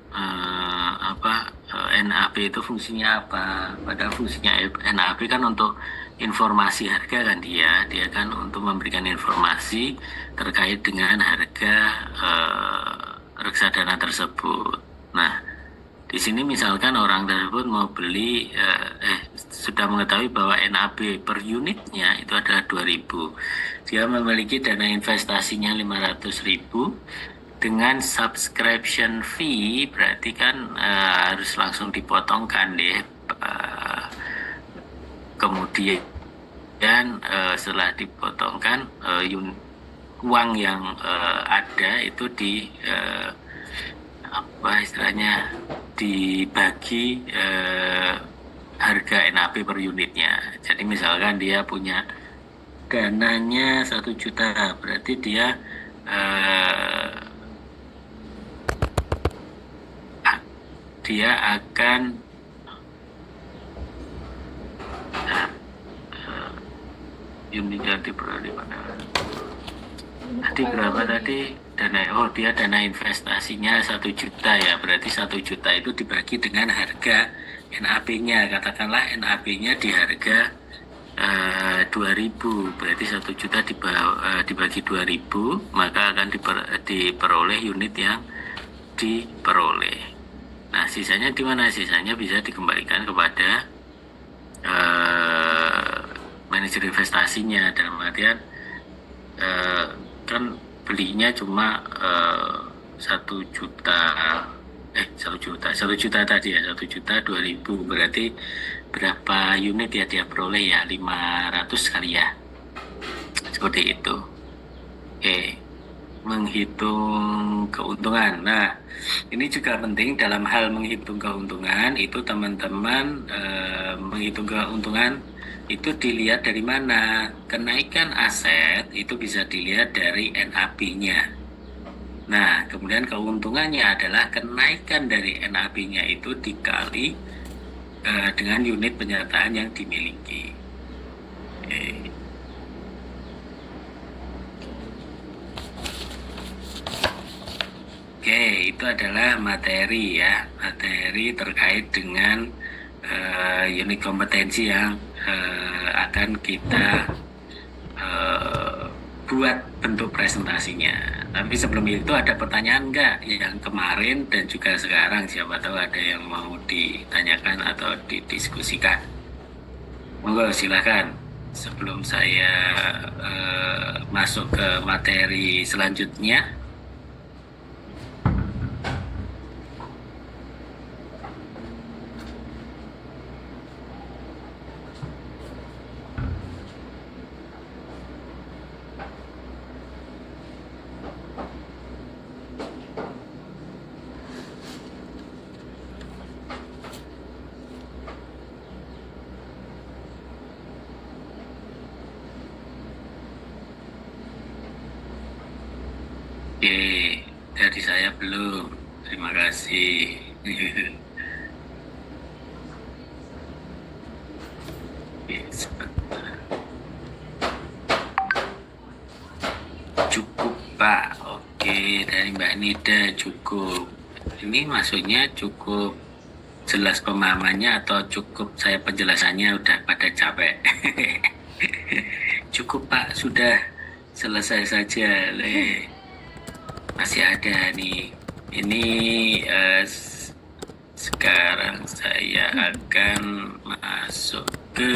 NAB itu fungsinya apa. Padahal fungsinya NAB kan untuk informasi harga, kan dia kan untuk memberikan informasi terkait dengan harga reksadana tersebut. Nah, di sini misalkan orang tersebut mau beli sudah mengetahui bahwa NAB per unitnya itu adalah 2.000. Dia memiliki dana investasinya 500.000. Dengan subscription fee berarti kan harus langsung dipotongkan deh. Kemudian setelah dipotongkan uang yang ada itu dibagi harga NAB per unitnya. Jadi misalkan dia punya dananya 1 juta, berarti dia akan unit ganti berada pada tadi berapa tadi dia dana investasinya 1 juta ya, berarti 1 juta itu dibagi dengan harga NAB-nya, katakanlah NAB-nya di harga 2.000, berarti 1 juta dibagi 2.000, maka akan diperoleh unit yang diperoleh. Nah, sisanya di mana? Sisanya bisa dikembalikan kepada eh, manajer investasinya, dalam artian eh, kan belinya cuma 1 juta, 1 juta tadi ya, 1.002.000, berarti berapa unit ya dia peroleh ya, 500 kali ya, seperti itu. Oke, menghitung keuntungan. Nah, ini juga penting dalam hal menghitung keuntungan. Itu teman-teman menghitung keuntungan itu dilihat dari mana? Kenaikan aset itu bisa dilihat dari NAB-nya. Nah, kemudian keuntungannya adalah kenaikan dari NAB-nya itu dikali dengan unit penyertaan yang dimiliki. Oke. Oke, itu adalah materi ya, materi terkait dengan unit kompetensi yang akan kita buat bentuk presentasinya. Tapi sebelum itu ada pertanyaan nggak yang kemarin dan juga sekarang? Siapa tahu ada yang mau ditanyakan atau didiskusikan. Monggo silakan. Sebelum saya masuk ke materi selanjutnya. Oke, dari saya belum. Terima kasih. Oke, sebentar. Cukup, Pak. Oke, dari Mbak Nida cukup. Ini maksudnya cukup jelas pemahamannya atau cukup saya penjelasannya udah pada capek? Cukup, Pak. Sudah selesai saja. Masih ada nih. Ini sekarang saya akan masuk ke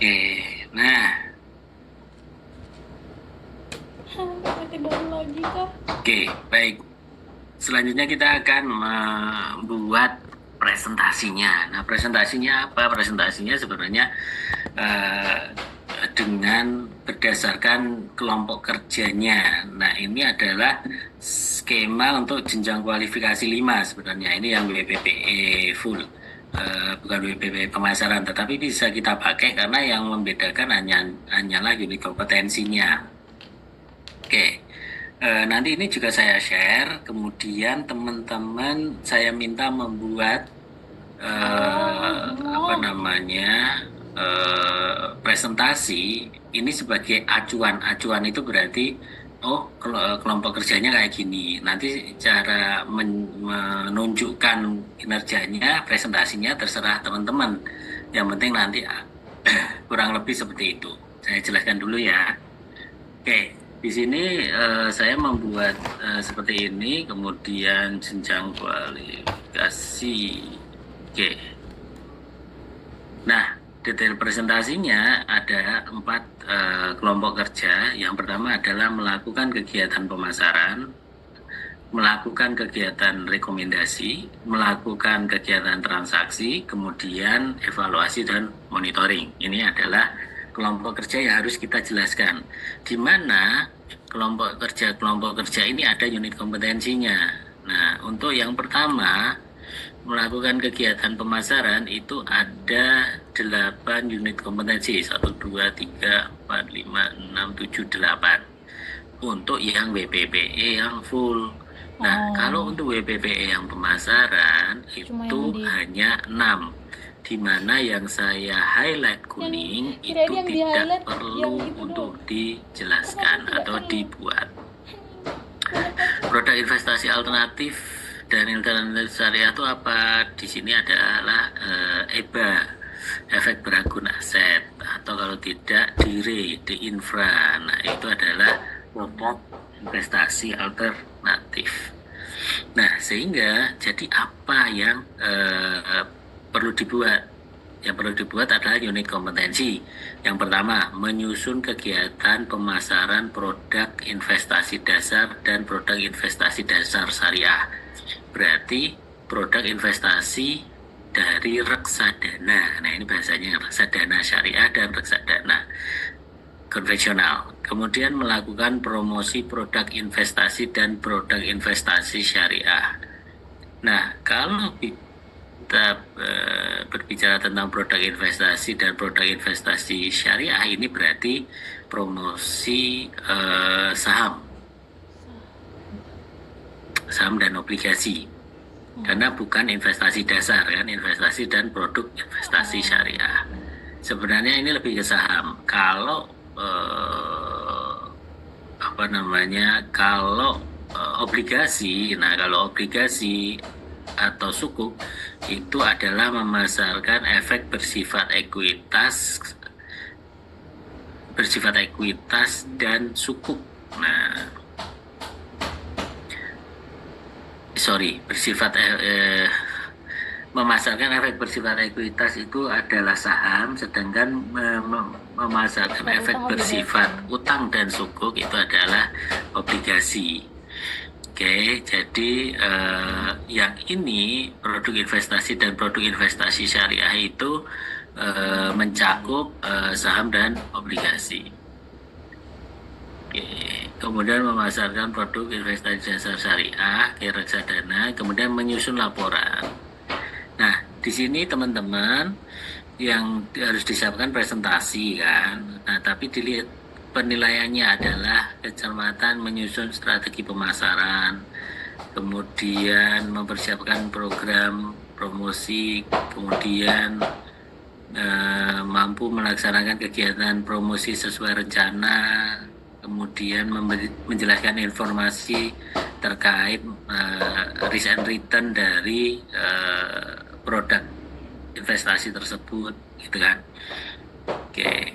oke. Nah, Pakai daun lagi kah? oke, baik. Selanjutnya kita akan membuat presentasinya. Nah, presentasinya apa? Presentasinya sebenarnya dengan berdasarkan kelompok kerjanya. Nah, ini adalah skema untuk jenjang kualifikasi 5 sebenarnya. Ini yang WPPE full. Bukan WPPE pemasaran, tetapi bisa kita pakai karena yang membedakan hanyalah unit kompetensinya. Oke. Nanti ini juga saya share, kemudian teman-teman saya minta membuat presentasi ini sebagai acuan. Acuan itu berarti kelompok kerjanya kayak gini. Nanti cara menunjukkan kinerjanya, presentasinya terserah teman-teman. Yang penting nanti kurang lebih seperti itu. Saya jelaskan dulu ya. Oke. Di sini saya membuat seperti ini, kemudian jenjang kualifikasi. Oke. Nah, detail presentasinya ada 4 kelompok kerja. Yang pertama adalah melakukan kegiatan pemasaran, melakukan kegiatan rekomendasi, melakukan kegiatan transaksi, kemudian evaluasi dan monitoring. Ini adalah kelompok kerja yang harus kita jelaskan. Di mana kelompok kerja ini ada unit kompetensinya. Nah, untuk yang pertama melakukan kegiatan pemasaran itu ada 8 unit kompetensi, 1, 2, 3, 4, 5, 6, 7, 8 untuk yang WPPE yang full. Nah, kalau untuk WPPE yang pemasaran itu hanya 6. di mana yang saya highlight kuning kirain itu yang di tidak highlight perlu yang itu untuk doang. dijelaskan Kenapa atau tidak dibuat. Kenapa? Produk investasi alternatif dan alternatif syariah itu apa? Di sini adalah EBA, efek beragun aset, atau kalau tidak DIRE, DINFRA. Nah, itu adalah produk investasi alternatif. Nah, sehingga jadi apa yang perlu dibuat? Yang perlu dibuat adalah unit kompetensi. Yang pertama, menyusun kegiatan pemasaran produk investasi dasar dan produk investasi dasar syariah. Berarti produk investasi dari reksadana. Nah, ini bahasanya reksadana syariah dan reksadana konvensional. Kemudian melakukan promosi produk investasi dan produk investasi syariah. Nah, kalau kita berbicara tentang produk investasi dan produk investasi syariah, ini berarti promosi saham dan obligasi, karena bukan investasi dasar kan, investasi dan produk investasi syariah. Sebenarnya ini lebih ke saham. Kalau kalau obligasi, nah kalau obligasi atau sukuk itu adalah memasarkan efek bersifat ekuitas dan sukuk. Nah, memasarkan efek bersifat ekuitas itu adalah saham, sedangkan memasarkan efek bersifat utang dan sukuk itu adalah obligasi. Oke, jadi yang ini produk investasi dan produk investasi syariah itu mencakup saham dan obligasi. Oke, kemudian memasarkan produk investasi dasar syariah ke reksadana, kemudian menyusun laporan. Nah, di sini teman-teman yang harus disiapkan presentasi kan. Nah, tapi dilihat penilaiannya adalah kecermatan menyusun strategi pemasaran, kemudian mempersiapkan program promosi, kemudian mampu melaksanakan kegiatan promosi sesuai rencana, kemudian menjelaskan informasi terkait risk and return dari produk investasi tersebut, gitu kan. Oke.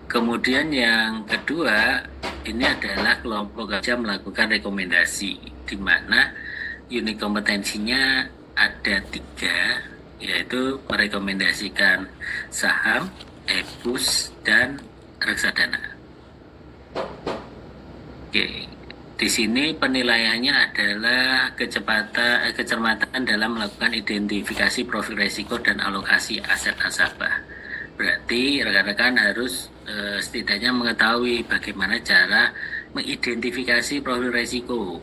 Kemudian yang kedua, ini adalah kelompok kerja melakukan rekomendasi, di mana unit kompetensinya ada 3, yaitu merekomendasikan saham, EBUS, dan reksadana. Oke, di sini penilaiannya adalah kecermatan dalam melakukan identifikasi profil risiko dan alokasi aset nasabah. Berarti rekan-rekan harus setidaknya mengetahui bagaimana cara mengidentifikasi profil risiko.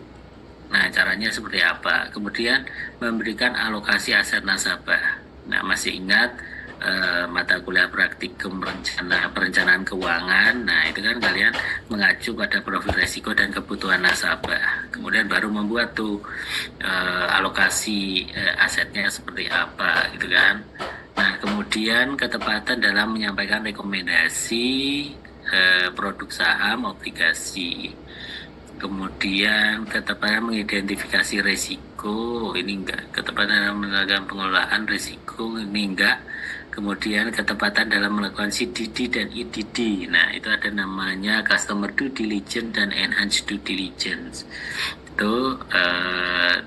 Nah, caranya seperti apa? Kemudian memberikan alokasi aset nasabah. Nah, masih ingat mata kuliah praktikum perencanaan keuangan? Nah, itu kan kalian mengacu pada profil risiko dan kebutuhan nasabah. Kemudian baru membuat tuh alokasi asetnya seperti apa, gitu kan? Nah, kemudian ketepatan dalam menyampaikan rekomendasi produk saham, obligasi. Kemudian ketepatan mengidentifikasi risiko, ini enggak. Ketepatan dalam melakukan pengelolaan risiko, ini enggak. Kemudian ketepatan dalam melakukan CDD dan EDD. Nah, itu ada namanya Customer Due Diligence dan Enhanced Due Diligence. Itu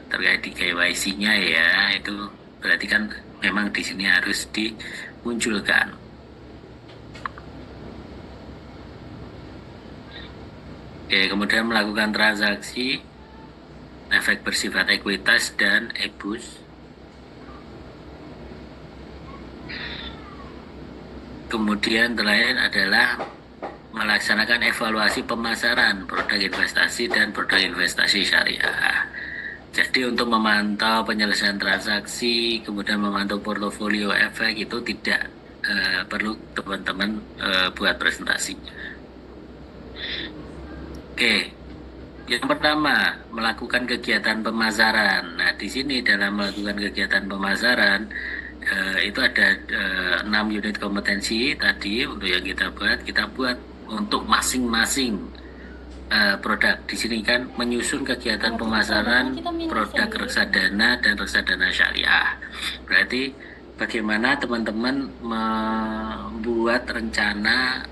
terkait di KYC-nya ya, itu berarti kan memang di sini harus dimunculkan. Oke, kemudian melakukan transaksi efek bersifat ekuitas dan EBUS. Kemudian terakhir adalah melaksanakan evaluasi pemasaran produk investasi dan produk investasi syariah. Jadi untuk memantau penyelesaian transaksi, kemudian memantau portofolio efek itu tidak perlu teman-teman buat presentasi. Oke, Yang pertama, melakukan kegiatan pemasaran. Nah, di sini dalam melakukan kegiatan pemasaran itu ada 6 unit kompetensi tadi untuk yang kita buat untuk masing-masing produk. Di sini kan menyusun kegiatan pemasaran produk reksadana dan reksadana syariah. Berarti bagaimana teman-teman membuat rencana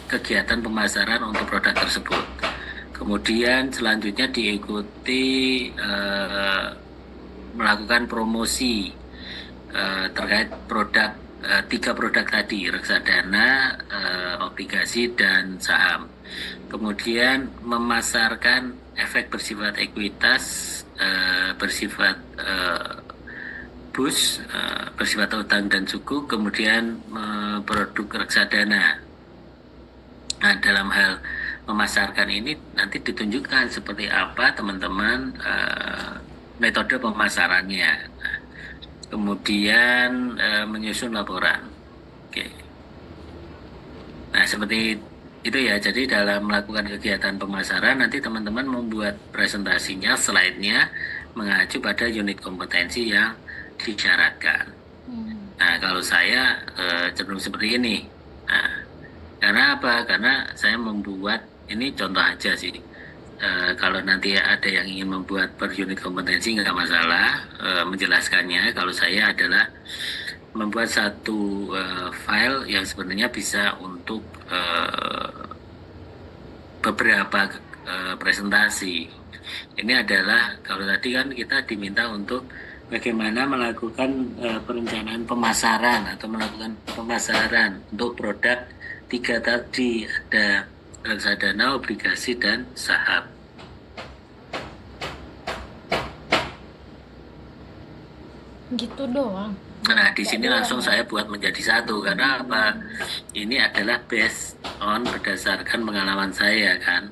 kegiatan pemasaran untuk produk tersebut. Kemudian selanjutnya diikuti melakukan promosi terkait produk 3 produk tadi, reksadana, obligasi, dan saham. Kemudian memasarkan efek bersifat ekuitas, bersifat bus, bersifat utang dan suku, kemudian produk reksadana. Nah, dalam hal memasarkan ini nanti ditunjukkan seperti apa teman-teman metode pemasarannya. Nah, kemudian menyusun laporan. Oke. Nah, seperti itu ya. Jadi dalam melakukan kegiatan pemasaran nanti teman-teman membuat presentasinya, slide-nya mengacu pada unit kompetensi yang disyaratkan. Nah, kalau saya cenderung seperti ini. Nah, karena apa? Karena saya membuat, ini contoh aja sih. Kalau nanti ada yang ingin membuat per unit kompetensi nggak masalah menjelaskannya. Kalau saya adalah membuat satu file yang sebenarnya bisa untuk beberapa presentasi. Ini adalah, kalau tadi kan kita diminta untuk bagaimana melakukan perencanaan pemasaran atau melakukan pemasaran untuk produk 3 tadi, ada reksadana, obligasi, dan saham. Gitu doang. Nah, di sini langsung saya buat menjadi satu. Karena apa? Ini adalah based on berdasarkan pengalaman saya kan.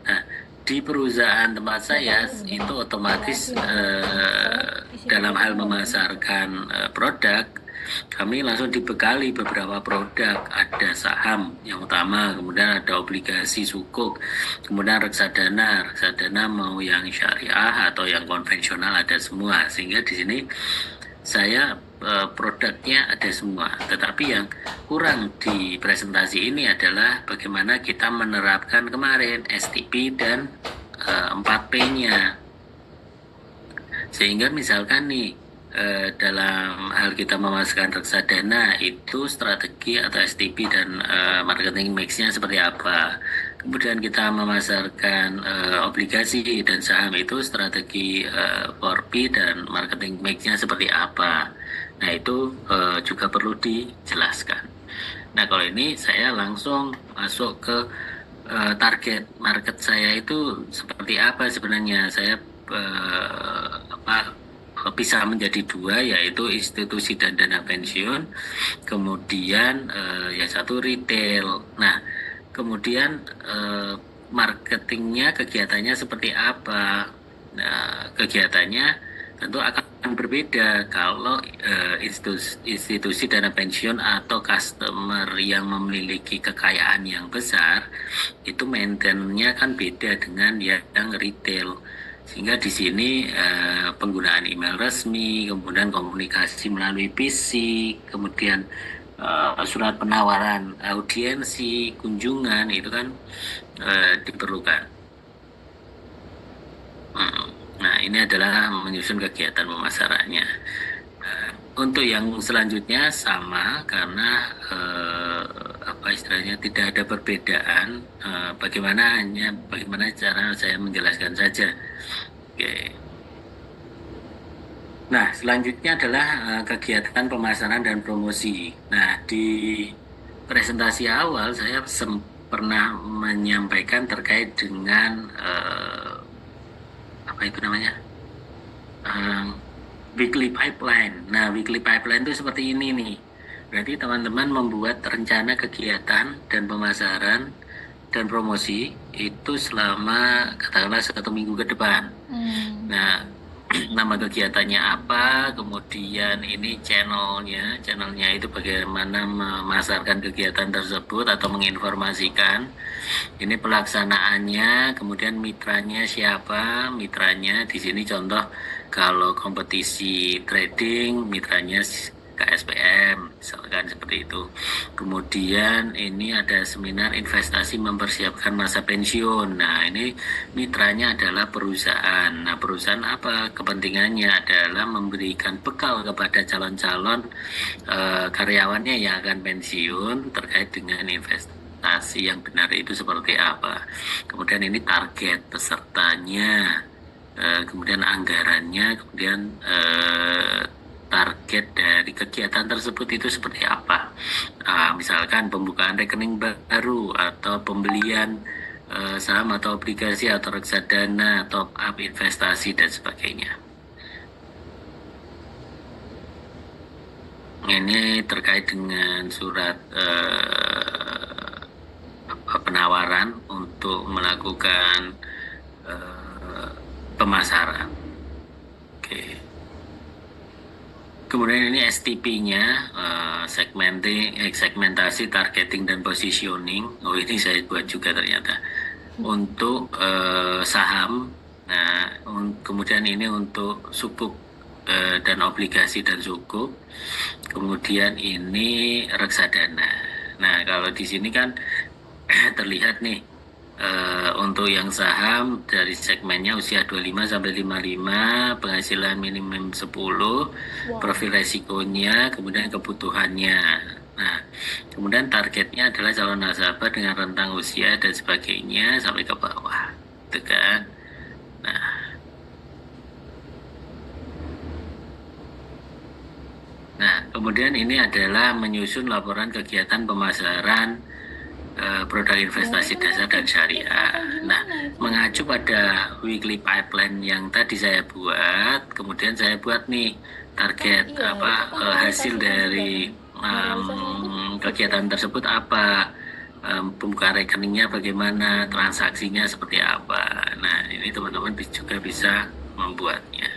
Nah, di perusahaan tempat saya itu otomatis dalam hal memasarkan produk, kami langsung dibekali beberapa produk. Ada saham yang utama, kemudian ada obligasi sukuk, kemudian reksadana mau yang syariah atau yang konvensional ada semua. Sehingga di sini saya produknya ada semua. Tetapi yang kurang di presentasi ini adalah bagaimana kita menerapkan kemarin STP dan 4P-nya. Sehingga misalkan nih dalam hal kita memasukkan reksadana itu strategi atau STP dan marketing mix-nya seperti apa. Kemudian kita memasarkan obligasi dan saham itu strategi 4P dan marketing mix-nya seperti apa. Nah, itu juga perlu dijelaskan. Nah, kalau ini saya langsung masuk ke target market saya itu seperti apa sebenarnya. Saya bisa menjadi 2, yaitu institusi dan dana pensiun, kemudian yang satu retail. Nah, kemudian marketingnya, kegiatannya seperti apa. Nah, kegiatannya tentu akan berbeda kalau institusi dana pensiun atau customer yang memiliki kekayaan yang besar itu maintenance-nya kan beda dengan yang retail. Sehingga di sini penggunaan email resmi, kemudian komunikasi melalui PC, kemudian surat penawaran, audiensi, kunjungan itu kan diperlukan. Nah, ini adalah menyusun kegiatan pemasarannya. Untuk yang selanjutnya sama, karena istilahnya tidak ada perbedaan. Bagaimana cara saya menjelaskan saja. Oke. Nah, selanjutnya adalah kegiatan pemasaran dan promosi. Nah, di presentasi awal saya pernah menyampaikan terkait dengan weekly pipeline. Nah, weekly pipeline itu seperti ini nih. Berarti teman-teman membuat rencana kegiatan dan pemasaran dan promosi itu selama katakanlah 1 minggu ke depan. Nah, nama kegiatannya apa, kemudian ini channelnya itu bagaimana memasarkan kegiatan tersebut atau menginformasikan. Ini pelaksanaannya, kemudian mitranya siapa, mitranya di sini contoh kalau kompetisi trading, mitranya KSPM, misalkan seperti itu. Kemudian ini ada seminar investasi mempersiapkan masa pensiun. Nah, ini mitranya adalah perusahaan. Nah, perusahaan apa? Kepentingannya adalah memberikan bekal kepada calon-calon karyawannya yang akan pensiun terkait dengan investasi yang benar itu seperti apa. Kemudian ini target pesertanya, kemudian anggarannya, kemudian target dari kegiatan tersebut itu seperti apa. Misalkan pembukaan rekening baru atau pembelian saham atau obligasi atau reksadana, top up investasi dan sebagainya. Ini terkait dengan surat penawaran untuk melakukan pemasaran. Oke. Kemudian ini STP-nya, segmentasi, targeting, dan positioning. Oh, ini saya buat juga ternyata. Untuk saham, nah, kemudian ini untuk sukuk dan obligasi dan sukuk. Kemudian ini reksadana. Nah, kalau di sini kan terlihat nih, untuk yang saham dari segmennya usia 25 sampai 55, penghasilan minimum 10, profil resikonya, kemudian kebutuhannya. Nah, kemudian targetnya adalah calon nasabah dengan rentang usia dan sebagainya sampai ke bawah. Gitu kan? Nah, kemudian ini adalah menyusun laporan kegiatan pemasaran produk investasi dasar dan syariah. Nah, mengacu pada weekly pipeline yang tadi saya buat, kemudian saya buat nih target hasil dari kegiatan tersebut apa, pembukaan rekeningnya bagaimana, transaksinya seperti apa. Nah, ini teman-teman juga bisa membuatnya.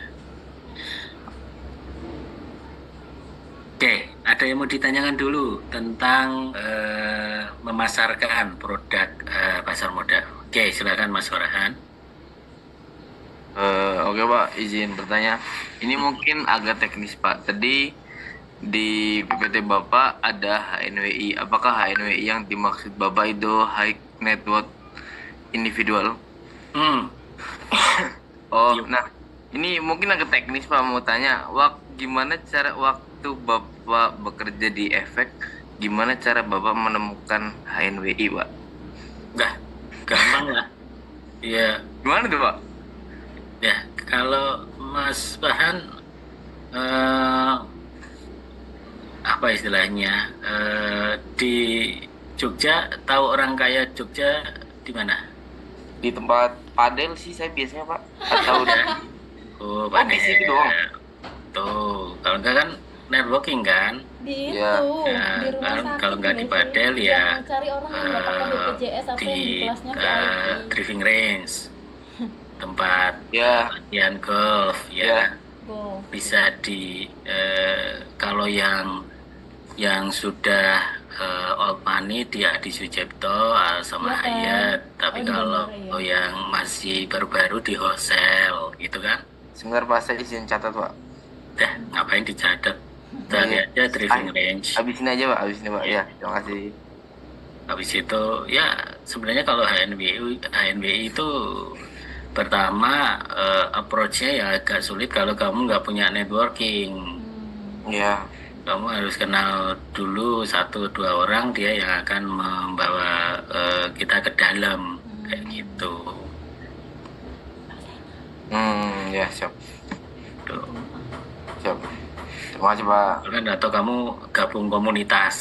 Oke, ada yang mau ditanyakan dulu tentang memasarkan produk pasar modal. Oke, silakan Mas Farhan. Oke Pak, izin bertanya. Ini mungkin agak teknis Pak. Tadi di PPT Bapak ada HNWI. Apakah HNWI yang dimaksud Bapak itu High Net Worth Individual? Oh, nah ini mungkin agak teknis Pak, mau tanya. Gimana cara waktu Bapak bekerja di Efek, gimana cara Bapak menemukan HNWI Pak? Gampang lah. Ya. Gimana tuh Pak? Ya, kalau Mas Farhan apa istilahnya, di Jogja, tahu orang kaya Jogja di mana? Di tempat padel sih saya biasanya Pak. Atau udah? Oh, di situ doang. Tuh, kalau enggak kan networking kan? Di itu, Ya. di rumah Kan sakit. kalau nggak di padel ya yang cari orang yang nggak pakai BPJS atau yang di kelasnya VIP. driving range, tempat Ya. latihan golf, ya. Go. Bisa di kalau yang sudah old money dia di Sucipto sama Ya kan? Hayat, tapi Oh, kalau benar, ya. yang masih baru-baru di Hosel gitu kan. Sebentar Pak, saya izin catat Pak. Dah, ngapain dicatat? Cari aja driving range. Habisin aja Pak, habisin Pak. Ya, terima kasih. Habis itu ya sebenarnya kalau HNWI itu pertama approach-nya ya agak sulit kalau kamu nggak punya networking. Ya. Kamu harus kenal dulu 1-2 orang, dia yang akan membawa kita ke dalam kayak gitu. Ya siap. Tuh. Siap. Terima kasih Pak. Kan atau kamu gabung komunitas.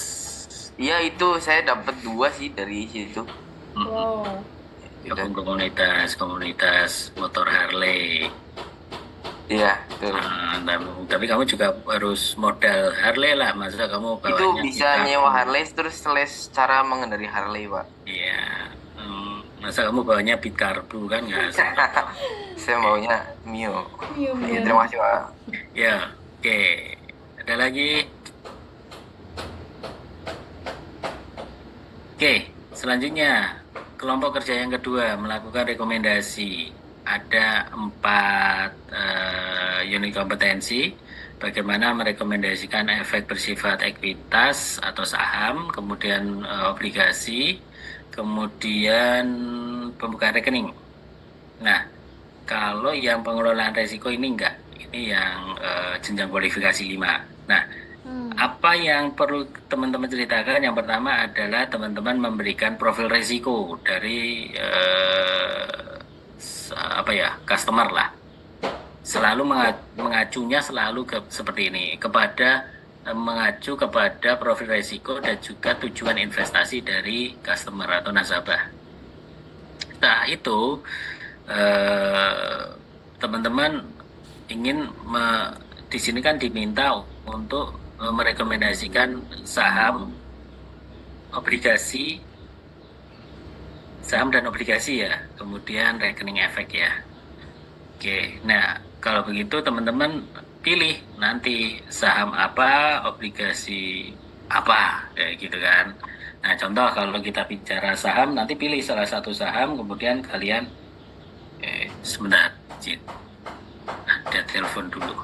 Iya itu saya dapat 2 sih dari situ. Wow. Gabung komunitas motor Harley. Iya, betul. Tapi kamu juga harus modal Harley lah, masa kamu bawanya Itu bisa nyewa Harley terus cara mengendarai Harley Pak. Iya. Masa kamu bawanya bit karbu kan nggak sempet. Saya maunya Mio. Iya, Iya, bener. terima kasih Pak. Ya, oke. Ada lagi? Oke, selanjutnya kelompok kerja yang kedua melakukan rekomendasi. Ada 4 unit kompetensi. Bagaimana merekomendasikan efek bersifat ekuitas atau saham, kemudian obligasi, kemudian pembukaan rekening. Nah, kalau yang pengelolaan resiko ini enggak, ini yang jenjang kualifikasi 5. Nah, apa yang perlu teman-teman ceritakan? Yang pertama adalah teman-teman memberikan profil resiko dari customer lah. Selalu mengacunya selalu seperti ini, mengacu kepada profil resiko dan juga tujuan investasi dari customer atau nasabah. Nah, itu teman-teman ingin di sini kan diminta untuk merekomendasikan saham, obligasi, saham dan obligasi ya, kemudian rekening efek ya. Oke, nah kalau begitu teman-teman pilih nanti saham apa, obligasi apa, kayak gitu kan. Nah contoh kalau kita bicara saham, nanti pilih salah satu saham, kemudian kalian, sebentar, Cid, ada telepon dulu.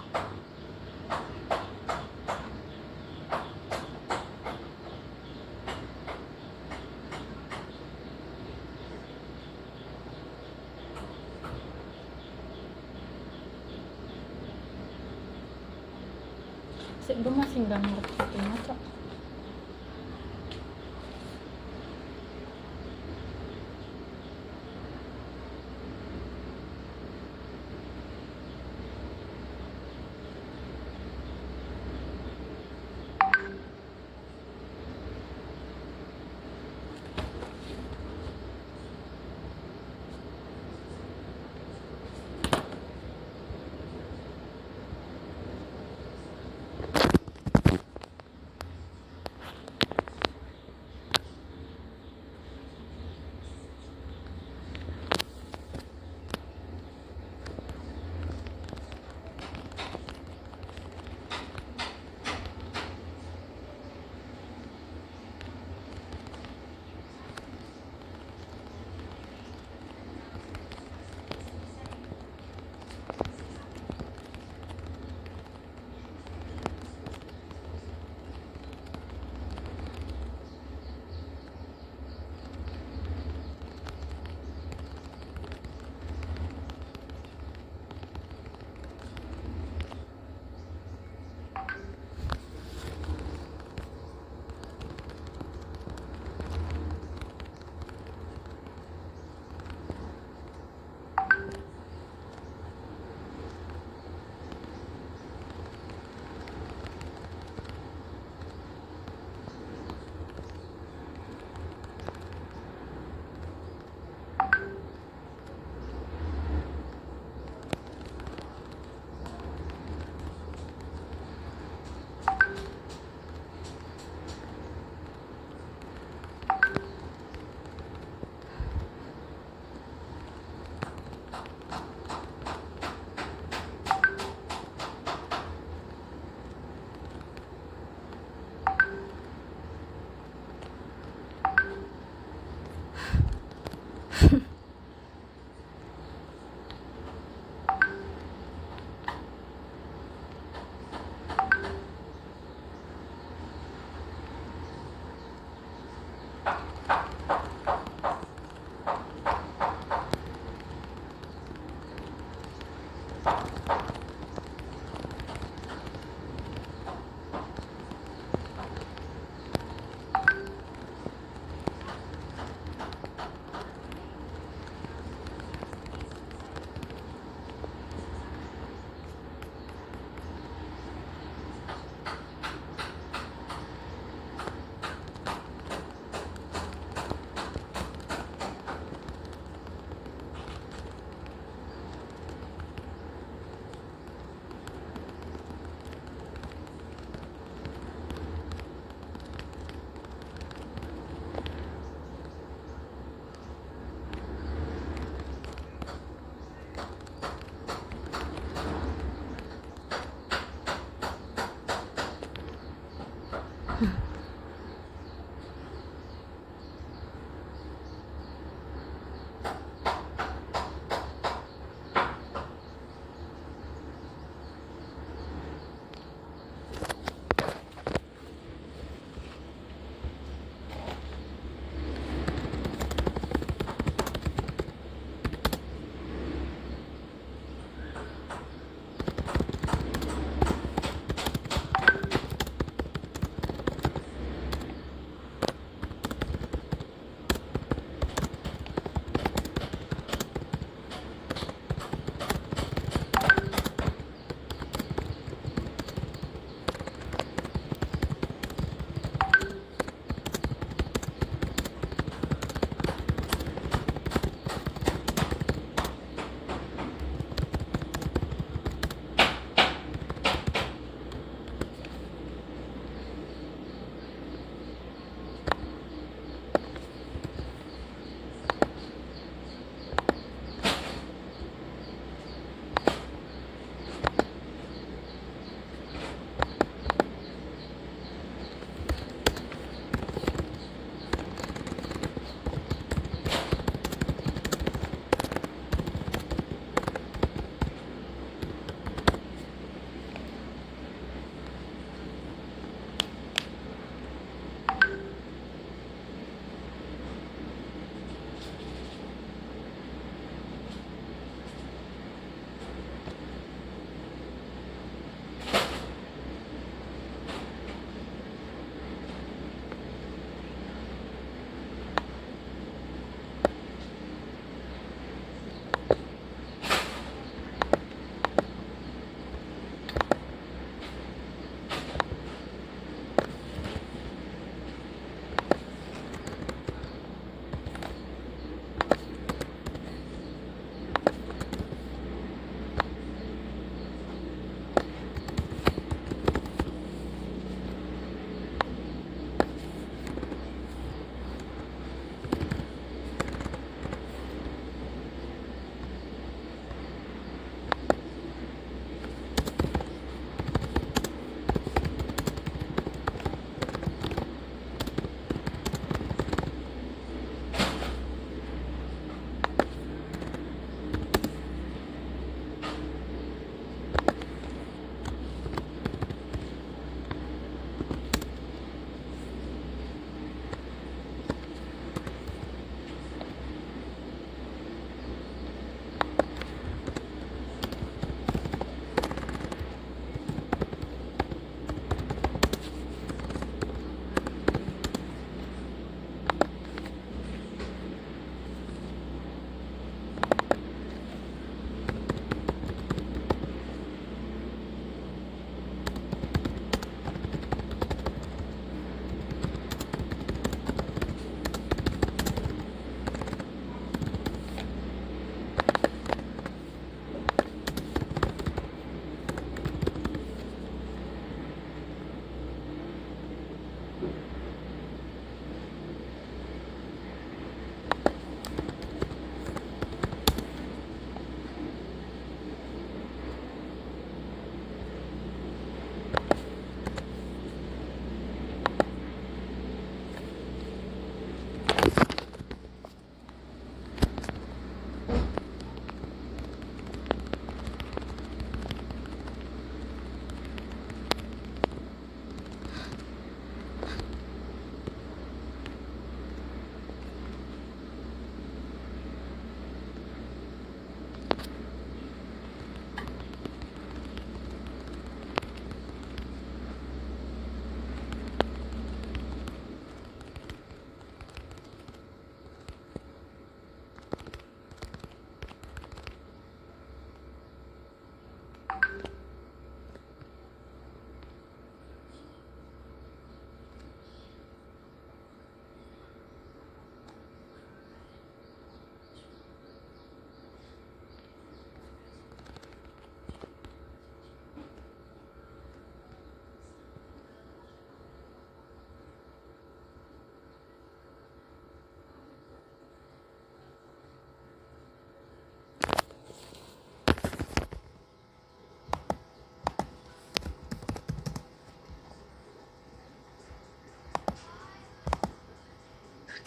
Gue masih nggak ngerti masa.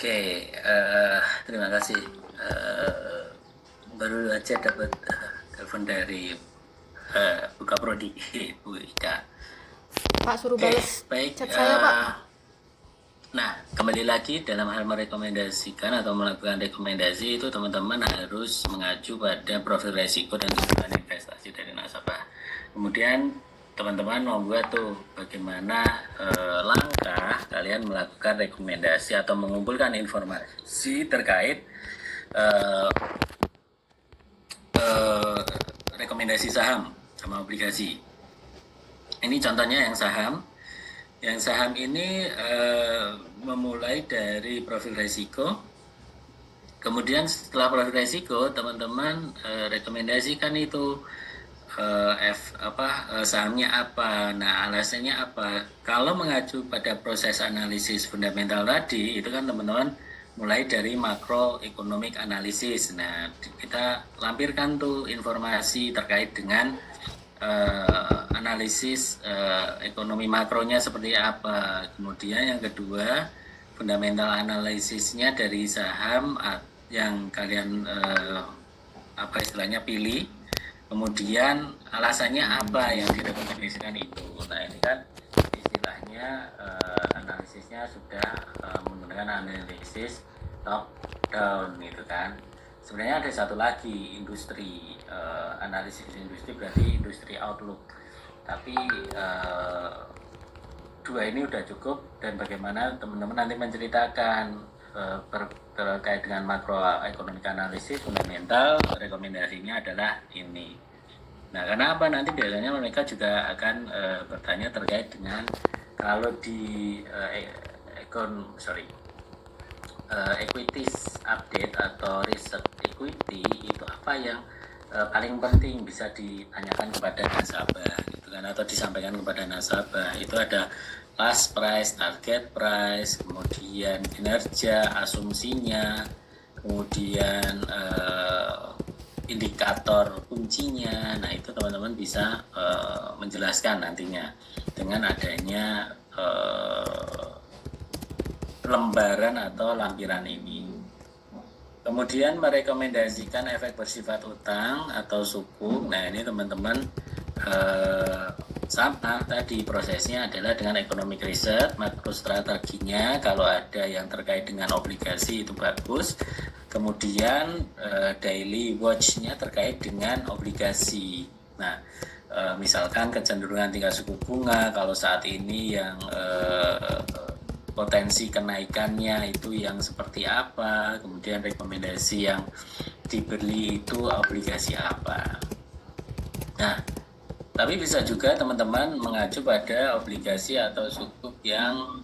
Oke, terima kasih. Eh, Baru aja dapat telepon dari Buka Prodi, Bu Ika. Pak suruh Oke, bales baik. chat saya, Pak. Nah, kembali lagi dalam hal merekomendasikan atau melakukan rekomendasi itu teman-teman harus mengacu pada profil resiko dan tujuan investasi dari nasabah. Kemudian teman-teman membuat tuh bagaimana langkah kalian melakukan rekomendasi atau mengumpulkan informasi terkait eh, eh, rekomendasi saham sama obligasi. Ini contohnya yang saham. Yang saham ini memulai dari profil resiko. Kemudian setelah profil resiko, teman-teman rekomendasikan itu sahamnya apa. Nah, alasannya apa? Kalau mengacu pada proses analisis fundamental tadi, itu kan teman-teman mulai dari makroeconomic analisis. Nah, kita lampirkan tuh informasi terkait dengan analisis ekonomi makronya seperti apa. Kemudian yang kedua, fundamental analisisnya dari saham yang kalian istilahnya pilih. Kemudian alasannya apa yang direkomendasikan itu. Nah, ini kan istilahnya analisisnya sudah menggunakan analisis top down gitu kan. Sebenarnya ada satu lagi industri, analisis industri berarti industri outlook. Tapi dua ini udah cukup, dan bagaimana teman-teman nanti menceritakan terkait dengan makroeconomic analisis fundamental, rekomendasinya adalah ini. Nah, karena apa? Nanti biasanya mereka juga akan bertanya terkait dengan kalau di equities update atau riset equity itu apa yang paling penting bisa ditanyakan kepada nasabah gitu kan, atau disampaikan kepada nasabah. Itu ada last price, target price, kemudian kinerja, asumsinya, kemudian indikator kuncinya. Nah, itu teman-teman bisa menjelaskan nantinya dengan adanya lembaran atau lampiran ini. Kemudian merekomendasikan efek bersifat utang atau suku. Nah, ini teman-teman sama tadi prosesnya adalah dengan economic research, makro strateginya kalau ada yang terkait dengan obligasi itu bagus. Kemudian daily watch-nya terkait dengan obligasi. Nah, misalkan kecenderungan tingkat suku bunga kalau saat ini yang potensi kenaikannya itu yang seperti apa, kemudian rekomendasi yang dibeli itu obligasi apa. Nah, tapi bisa juga teman-teman mengacu pada obligasi atau sukuk yang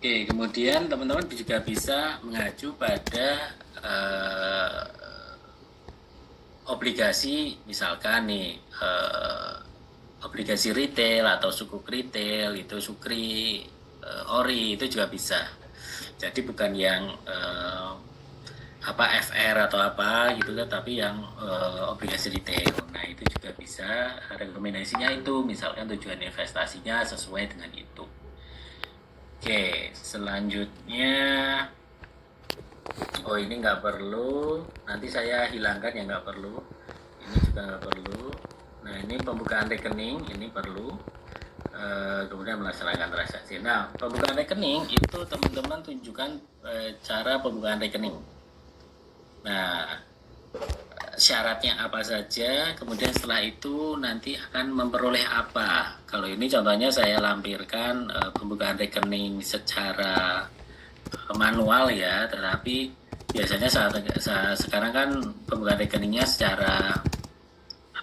Oke, kemudian teman-teman juga bisa mengacu pada obligasi, misalkan nih obligasi retail atau sukuk retail, itu sukri, ori, itu juga bisa. Jadi bukan yang FR atau apa gitu kan, tapi yang obligasi retail. Nah, itu juga bisa, rekomendasinya itu misalkan tujuan investasinya sesuai dengan itu. Oke, selanjutnya, ini nggak perlu, nanti saya hilangkan yang nggak perlu. Ini juga nggak perlu. Nah, ini pembukaan rekening, ini perlu. Kemudian melaksanakan transaksi. Nah, pembukaan rekening itu teman-teman tunjukkan cara pembukaan rekening. Nah, syaratnya apa saja, kemudian setelah itu nanti akan memperoleh apa. Kalau ini contohnya saya lampirkan pembukaan rekening secara manual ya, tetapi biasanya saat sekarang kan pembukaan rekeningnya secara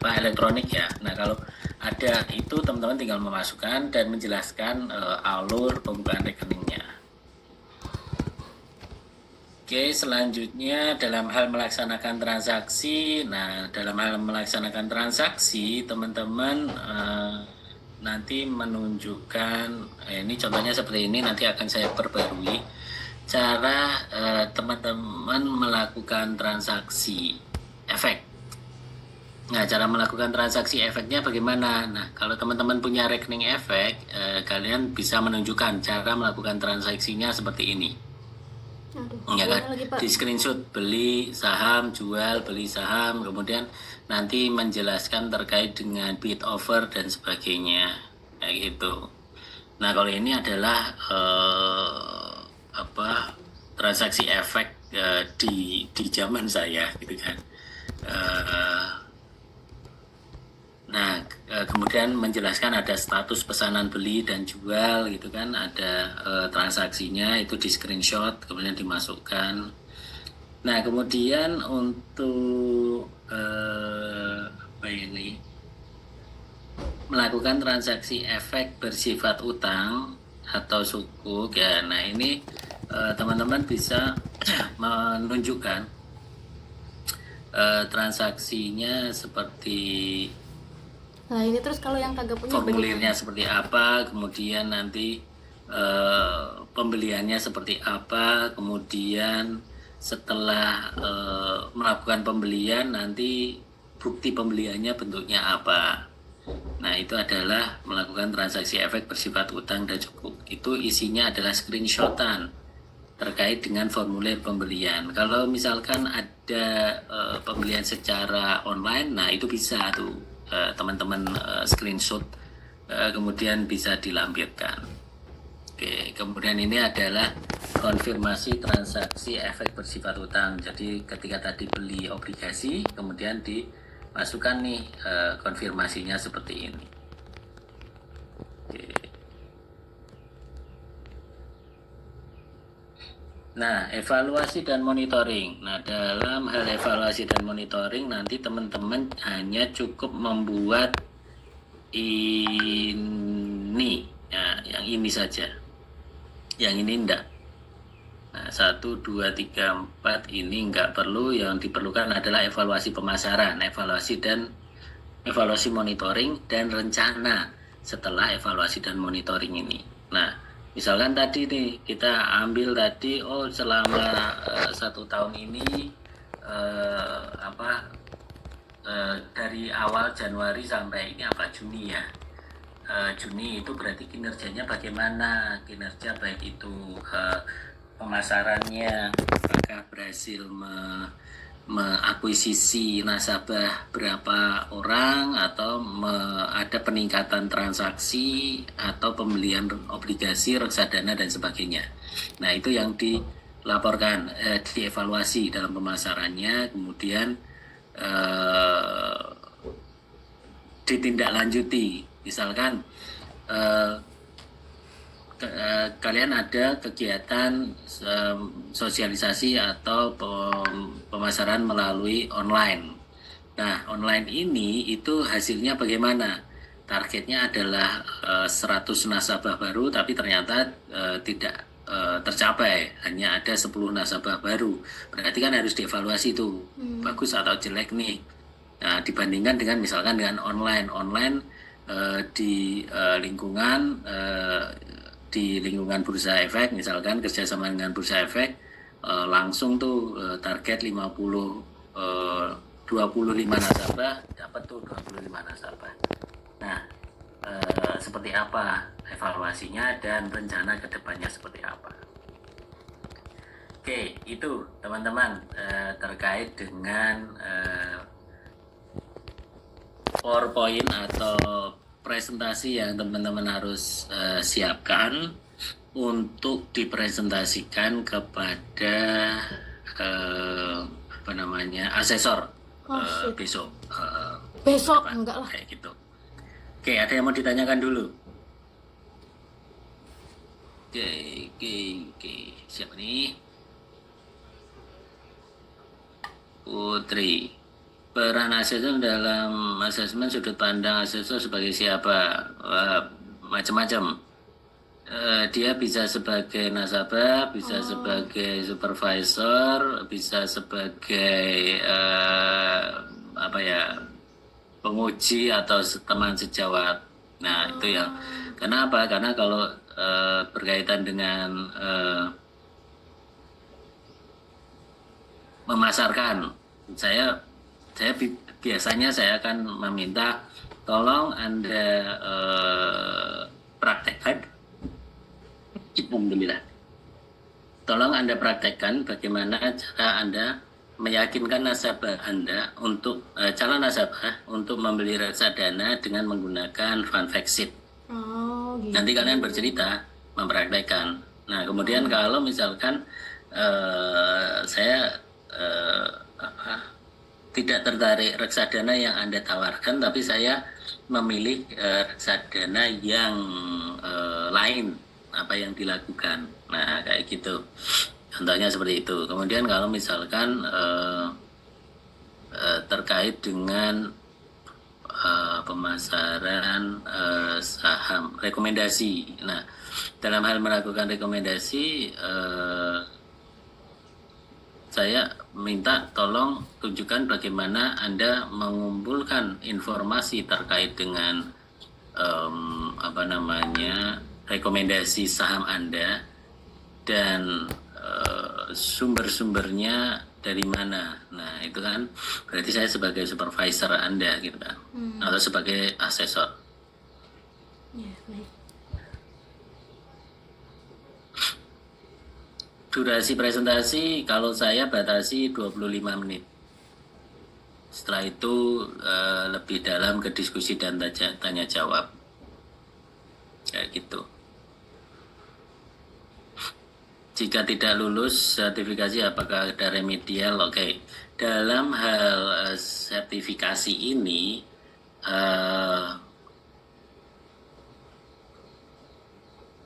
elektronik ya. Nah, kalau ada itu teman-teman tinggal memasukkan dan menjelaskan alur pembukaan rekeningnya. Oke, selanjutnya dalam hal melaksanakan transaksi. Nah, dalam hal melaksanakan transaksi, teman-teman nanti menunjukkan, ini contohnya seperti ini, nanti akan saya perbarui cara teman-teman melakukan transaksi efek. Nah, cara melakukan transaksi efeknya bagaimana? Nah, kalau teman-teman punya rekening efek, kalian bisa menunjukkan cara melakukan transaksinya seperti ini. Aduh, Ya kan? lagi, Pak. Di screenshot beli saham, jual, beli saham, kemudian nanti menjelaskan terkait dengan bid offer dan sebagainya, kayak gitu. Nah, kalau ini adalah transaksi efek di zaman saya, gitu kan. Nah, kemudian menjelaskan ada status pesanan beli dan jual gitu kan, ada transaksinya itu di screenshot kemudian dimasukkan. Nah, kemudian untuk apa ini melakukan transaksi efek bersifat utang atau sukuk ya. Nah, ini teman-teman bisa menunjukkan transaksinya seperti Nah, ini terus kalau yang kagak punya formulirnya seperti apa, kemudian nanti pembeliannya seperti apa, kemudian setelah melakukan pembelian nanti bukti pembeliannya bentuknya apa. Nah, itu adalah melakukan transaksi efek bersifat utang dan sukuk. Itu isinya adalah screenshotan terkait dengan formulir pembelian. Kalau misalkan ada pembelian secara online, nah itu bisa tuh teman-teman screenshot kemudian bisa dilampirkan. Oke, kemudian ini adalah konfirmasi transaksi efek bersifat utang. Jadi ketika tadi beli obligasi, kemudian dimasukkan nih konfirmasinya seperti ini. Oke. Nah, evaluasi dan monitoring. Nah, dalam hal evaluasi dan monitoring nanti teman-teman hanya cukup membuat ini, ya, yang ini saja. Yang ini enggak. Nah, 1, 2, 3, 4 ini enggak perlu. Yang diperlukan adalah evaluasi pemasaran, evaluasi monitoring dan rencana setelah evaluasi dan monitoring ini. Nah, misalkan tadi nih kita ambil tadi, selama 1 tahun ini dari awal Januari sampai ini Juni ya. Juni itu berarti kinerjanya bagaimana? Kinerja baik itu pemasarannya, apakah berhasil mengakuisisi nasabah berapa orang, atau ada peningkatan transaksi atau pembelian obligasi, reksadana dan sebagainya. Nah, itu yang dilaporkan, dievaluasi dalam pemasarannya, kemudian ditindaklanjuti. Misalkan kalian ada kegiatan sosialisasi atau pemasaran melalui online. Nah, online ini itu hasilnya bagaimana? Targetnya adalah 100 nasabah baru, tapi ternyata tidak tercapai, hanya ada 10 nasabah baru. Berarti kan harus dievaluasi itu, bagus atau jelek nih. Nah, dibandingkan dengan misalkan dengan online di lingkungan bursa efek, misalkan kerjasama dengan bursa efek, langsung tuh target 25 nasabah, dapat tuh 25 nasabah. Nah, seperti apa evaluasinya dan rencana kedepannya seperti apa? Oke, itu teman-teman terkait dengan PowerPoint atau presentasi yang teman-teman harus siapkan untuk dipresentasikan kepada asesor besok. Besok enggak lah. Kayak gitu. Oke, ada yang mau ditanyakan dulu? Oke. Siapa nih? Putri. Peran asesor dalam asesmen sudut pandang asesor sebagai siapa? Macam-macam. Dia bisa sebagai nasabah, bisa sebagai supervisor, bisa sebagai penguji atau teman sejawat Nah, itu yang kenapa? Karena kalau berkaitan dengan memasarkan, saya biasanya saya akan meminta tolong Anda praktekkan. Alhamdulillah. Tolong Anda praktekkan bagaimana cara Anda meyakinkan nasabah Anda untuk calon nasabah untuk membeli reksadana dengan menggunakan fund exit. Oh, gitu. Nanti kalian bercerita, mempraktekkan. Nah, kemudian kalau misalkan saya tidak tertarik reksadana yang Anda tawarkan, tapi saya memilih reksadana yang lain, apa yang dilakukan. Nah, kayak gitu. Contohnya seperti itu. Kemudian kalau misalkan terkait dengan pemasaran saham, rekomendasi. Nah, dalam hal melakukan rekomendasi, saya minta tolong tunjukkan bagaimana Anda mengumpulkan informasi terkait dengan rekomendasi saham Anda dan sumber-sumbernya dari mana. Nah, itu kan berarti saya sebagai supervisor Anda gitu kan, atau sebagai asesor. Ya, baik. Durasi presentasi kalau saya batasi 25 menit. Setelah itu lebih dalam ke diskusi dan tanya jawab. Kayak gitu. Jika tidak lulus sertifikasi, apakah ada remedial? Oke. Dalam hal sertifikasi ini,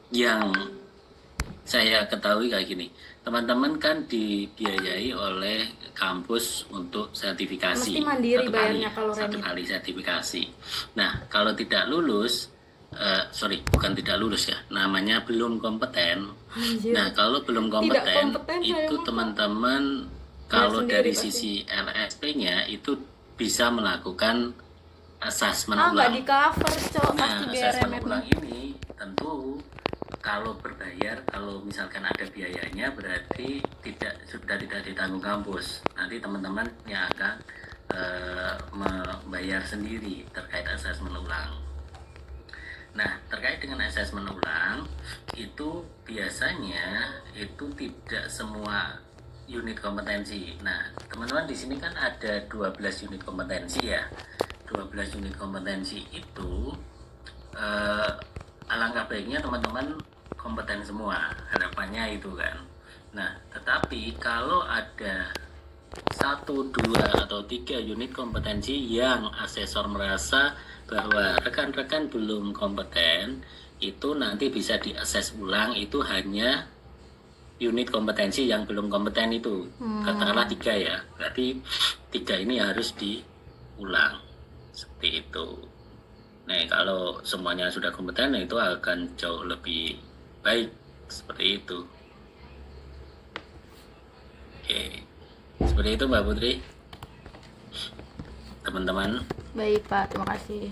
yang saya ketahui kayak gini, teman-teman kan dibiayai oleh kampus untuk sertifikasi. Mesti mandiri bayarnya kalau satu remit. kali sertifikasi. Nah, kalau tidak lulus, bukan tidak lulus ya, namanya belum kompeten. Anjir. Nah, kalau belum Tidak kompeten, kompeten, itu saya teman-teman Bayar kalau sendiri dari pasti. sisi LSP-nya itu bisa melakukan asesmen nggak ulang. di cover, Cok. Nah, Pasti biaya asesmen remet. ulang ini tentu kalau berbayar, kalau misalkan ada biayanya, berarti sudah tidak ditanggung kampus. Nanti teman-teman yang akan membayar sendiri terkait asesmen ulang. Nah, terkait dengan asesmen ulang, itu biasanya itu tidak semua unit kompetensi. Nah, teman-teman di sini kan ada 12 unit kompetensi ya. 12 unit kompetensi itu alangkah baiknya teman-teman kompeten semua, harapannya itu kan. Nah, tetapi kalau ada 1, 2, atau 3 unit kompetensi yang asesor merasa bahwa rekan-rekan belum kompeten, itu nanti bisa diakses ulang. Itu hanya unit kompetensi yang belum kompeten itu, katakanlah 3 ya, berarti 3 ini harus diulang seperti itu. Nah, kalau semuanya sudah kompeten, itu akan jauh lebih baik seperti itu. Oke, seperti itu Mbak Putri, teman-teman. Baik, Pak. Terima kasih.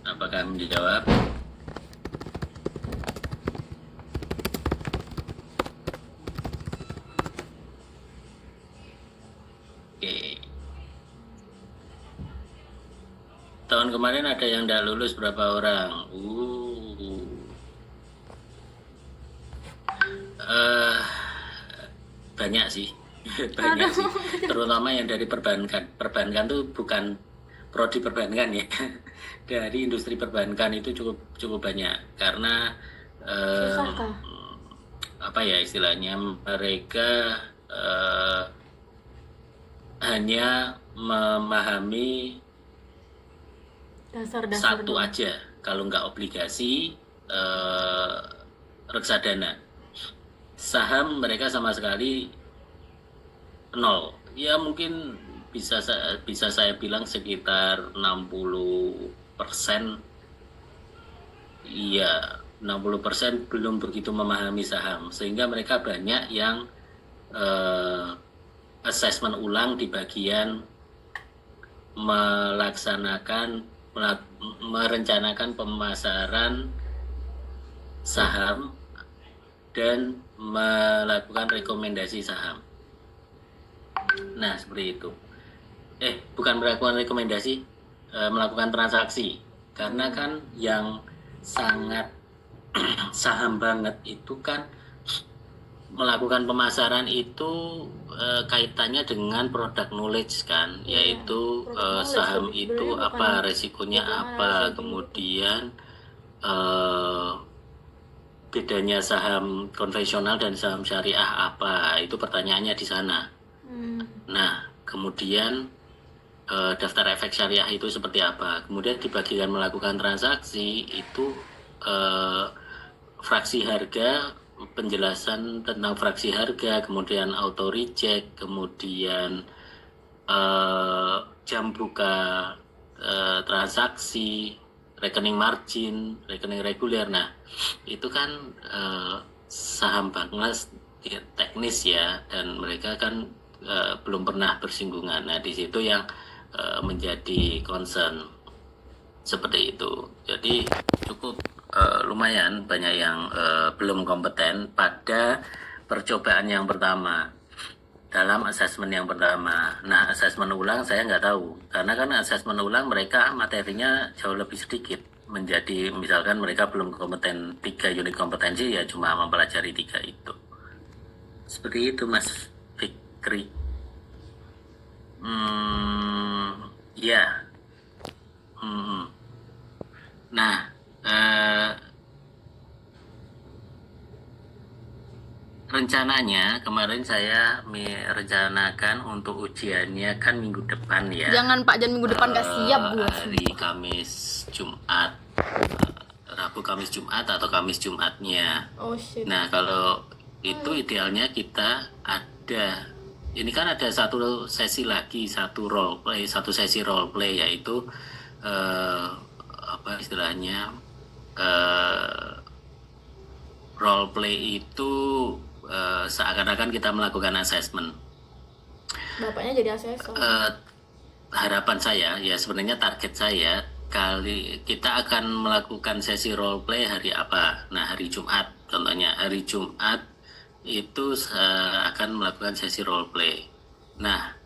Apakah menjawab? Oke. Tahun kemarin ada yang tidak lulus berapa orang? Banyak sih. Banyak sih. Terutama yang dari perbankan. Perbankan tuh bukan prodi perbankan ya. Dari industri perbankan itu cukup banyak, karena Susah kah? apa ya istilahnya, mereka hanya memahami Dasar-dasar satu doang. aja, kalau nggak obligasi, reksadana. Saham mereka sama sekali nol. Ya mungkin bisa saya bilang sekitar 60%. Iya, 60% belum begitu memahami saham, sehingga mereka banyak yang asesmen ulang di bagian melaksanakan merencanakan pemasaran saham dan melakukan rekomendasi saham. Nah, seperti itu. Bukan melakukan rekomendasi, melakukan transaksi. Karena kan yang sangat saham banget itu kan melakukan pemasaran itu kaitannya dengan produk knowledge kan, yaitu saham itu apa, resikonya apa, kemudian bedanya saham konvensional dan saham syariah apa, itu pertanyaannya di sana. Nah, kemudian daftar efek syariah itu seperti apa, kemudian dibagikan melakukan transaksi itu fraksi harga, penjelasan tentang fraksi harga, kemudian auto reject, kemudian jam buka transaksi, rekening margin, rekening reguler. Nah, itu kan saham banget teknis ya, dan mereka kan belum pernah bersinggungan. Nah, di situ yang menjadi concern seperti itu. Jadi cukup lumayan banyak yang belum kompeten pada percobaan yang pertama, dalam asesmen yang pertama. Nah, asesmen ulang saya nggak tahu, karena kan asesmen ulang mereka materinya jauh lebih sedikit, menjadi misalkan mereka belum kompeten 3 unit kompetensi, ya cuma mempelajari 3 itu. Seperti itu Mas Fikri. Ya. Nah, rencananya kemarin saya merencanakan untuk ujiannya kan minggu depan ya. Jangan Pak, jangan minggu depan, gak siap gue. Hari Kamis Jumat, Rabu Kamis Jumat atau Kamis Jumatnya. Oh shit. Nah, kalau itu idealnya kita ada, ini kan ada satu sesi lagi, satu sesi role play, yaitu apa istilahnya, role play itu seakan-akan kita melakukan assessment. Bapaknya jadi asesor. Harapan saya ya, sebenarnya target saya kali kita akan melakukan sesi role play hari apa. Nah, hari Jumat contohnya, hari Jumat itu akan melakukan sesi role play. Nah,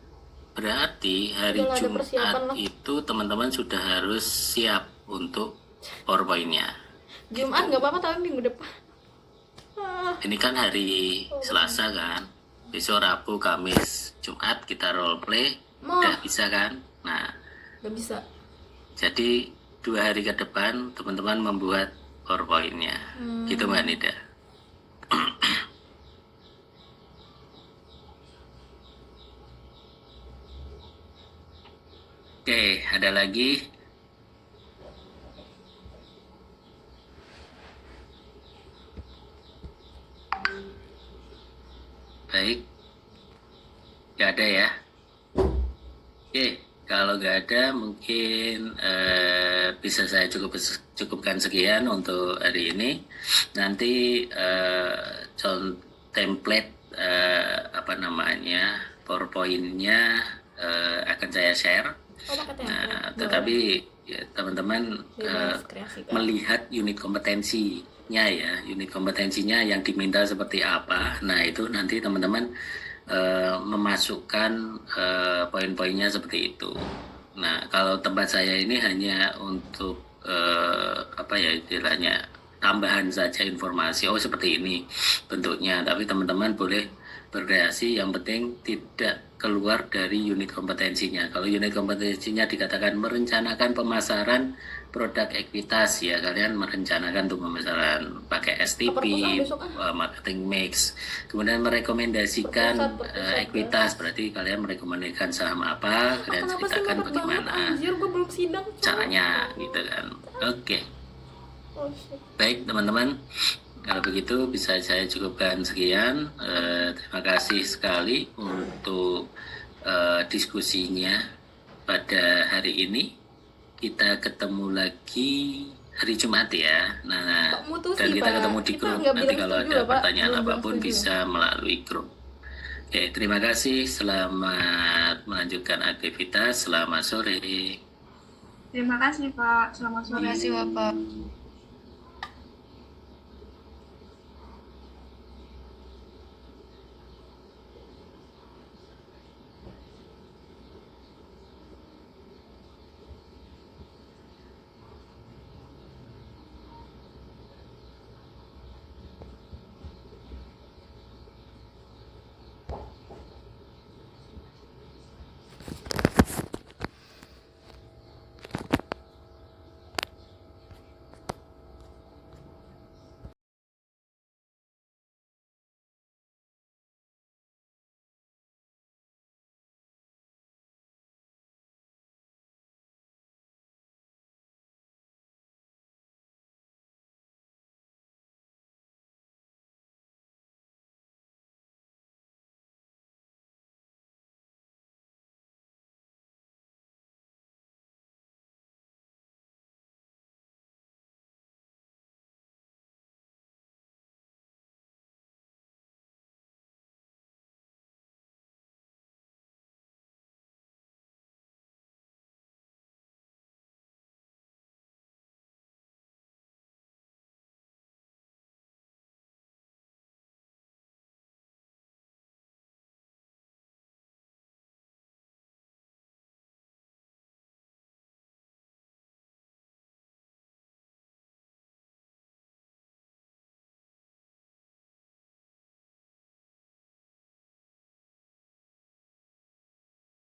berarti hari Jumat itu teman-teman sudah harus siap untuk PowerPoint-nya. Jumat nggak apa-apa, tapi minggu depan. Ini kan hari Selasa kan, besok Rabu, Kamis, Jumat kita role play, udah bisa kan? Nah, nggak bisa. jadi 2 hari ke depan teman-teman membuat PowerPoint-nya, gitu Mbak Nida. Oke, ada lagi? Baik, nggak ada ya. Oke, kalau nggak ada mungkin bisa saya cukupkan sekian untuk hari ini. Nanti template PowerPoint-nya akan saya share. Nah, tetapi ya, teman-teman melihat unit kompetensinya ya, unit kompetensinya yang diminta seperti apa. Nah, itu nanti teman-teman memasukkan poin-poinnya seperti itu. Nah, kalau tempat saya ini hanya untuk istilahnya tambahan saja informasi. Oh, seperti ini bentuknya. Tapi teman-teman boleh berkreasi, yang penting tidak keluar dari unit kompetensinya. Kalau unit kompetensinya dikatakan merencanakan pemasaran produk ekuitas, ya kalian merencanakan untuk pemasaran pakai STP, marketing mix, kemudian merekomendasikan ekuitas, berarti kalian merekomendasikan saham apa, kalian ceritakan bagaimana caranya gitu kan. Oke. Baik teman-teman, kalau begitu bisa saya cukupkan sekian. Terima kasih sekali untuk diskusinya pada hari ini. Kita ketemu lagi hari Jumat ya. Nah, dan kita ketemu di grup. Nanti kalau ada pertanyaan apapun bisa melalui grup. Oke, terima kasih. Selamat melanjutkan aktivitas. Selamat sore. Terima kasih Pak. Selamat Terima sore. kasih Bapak.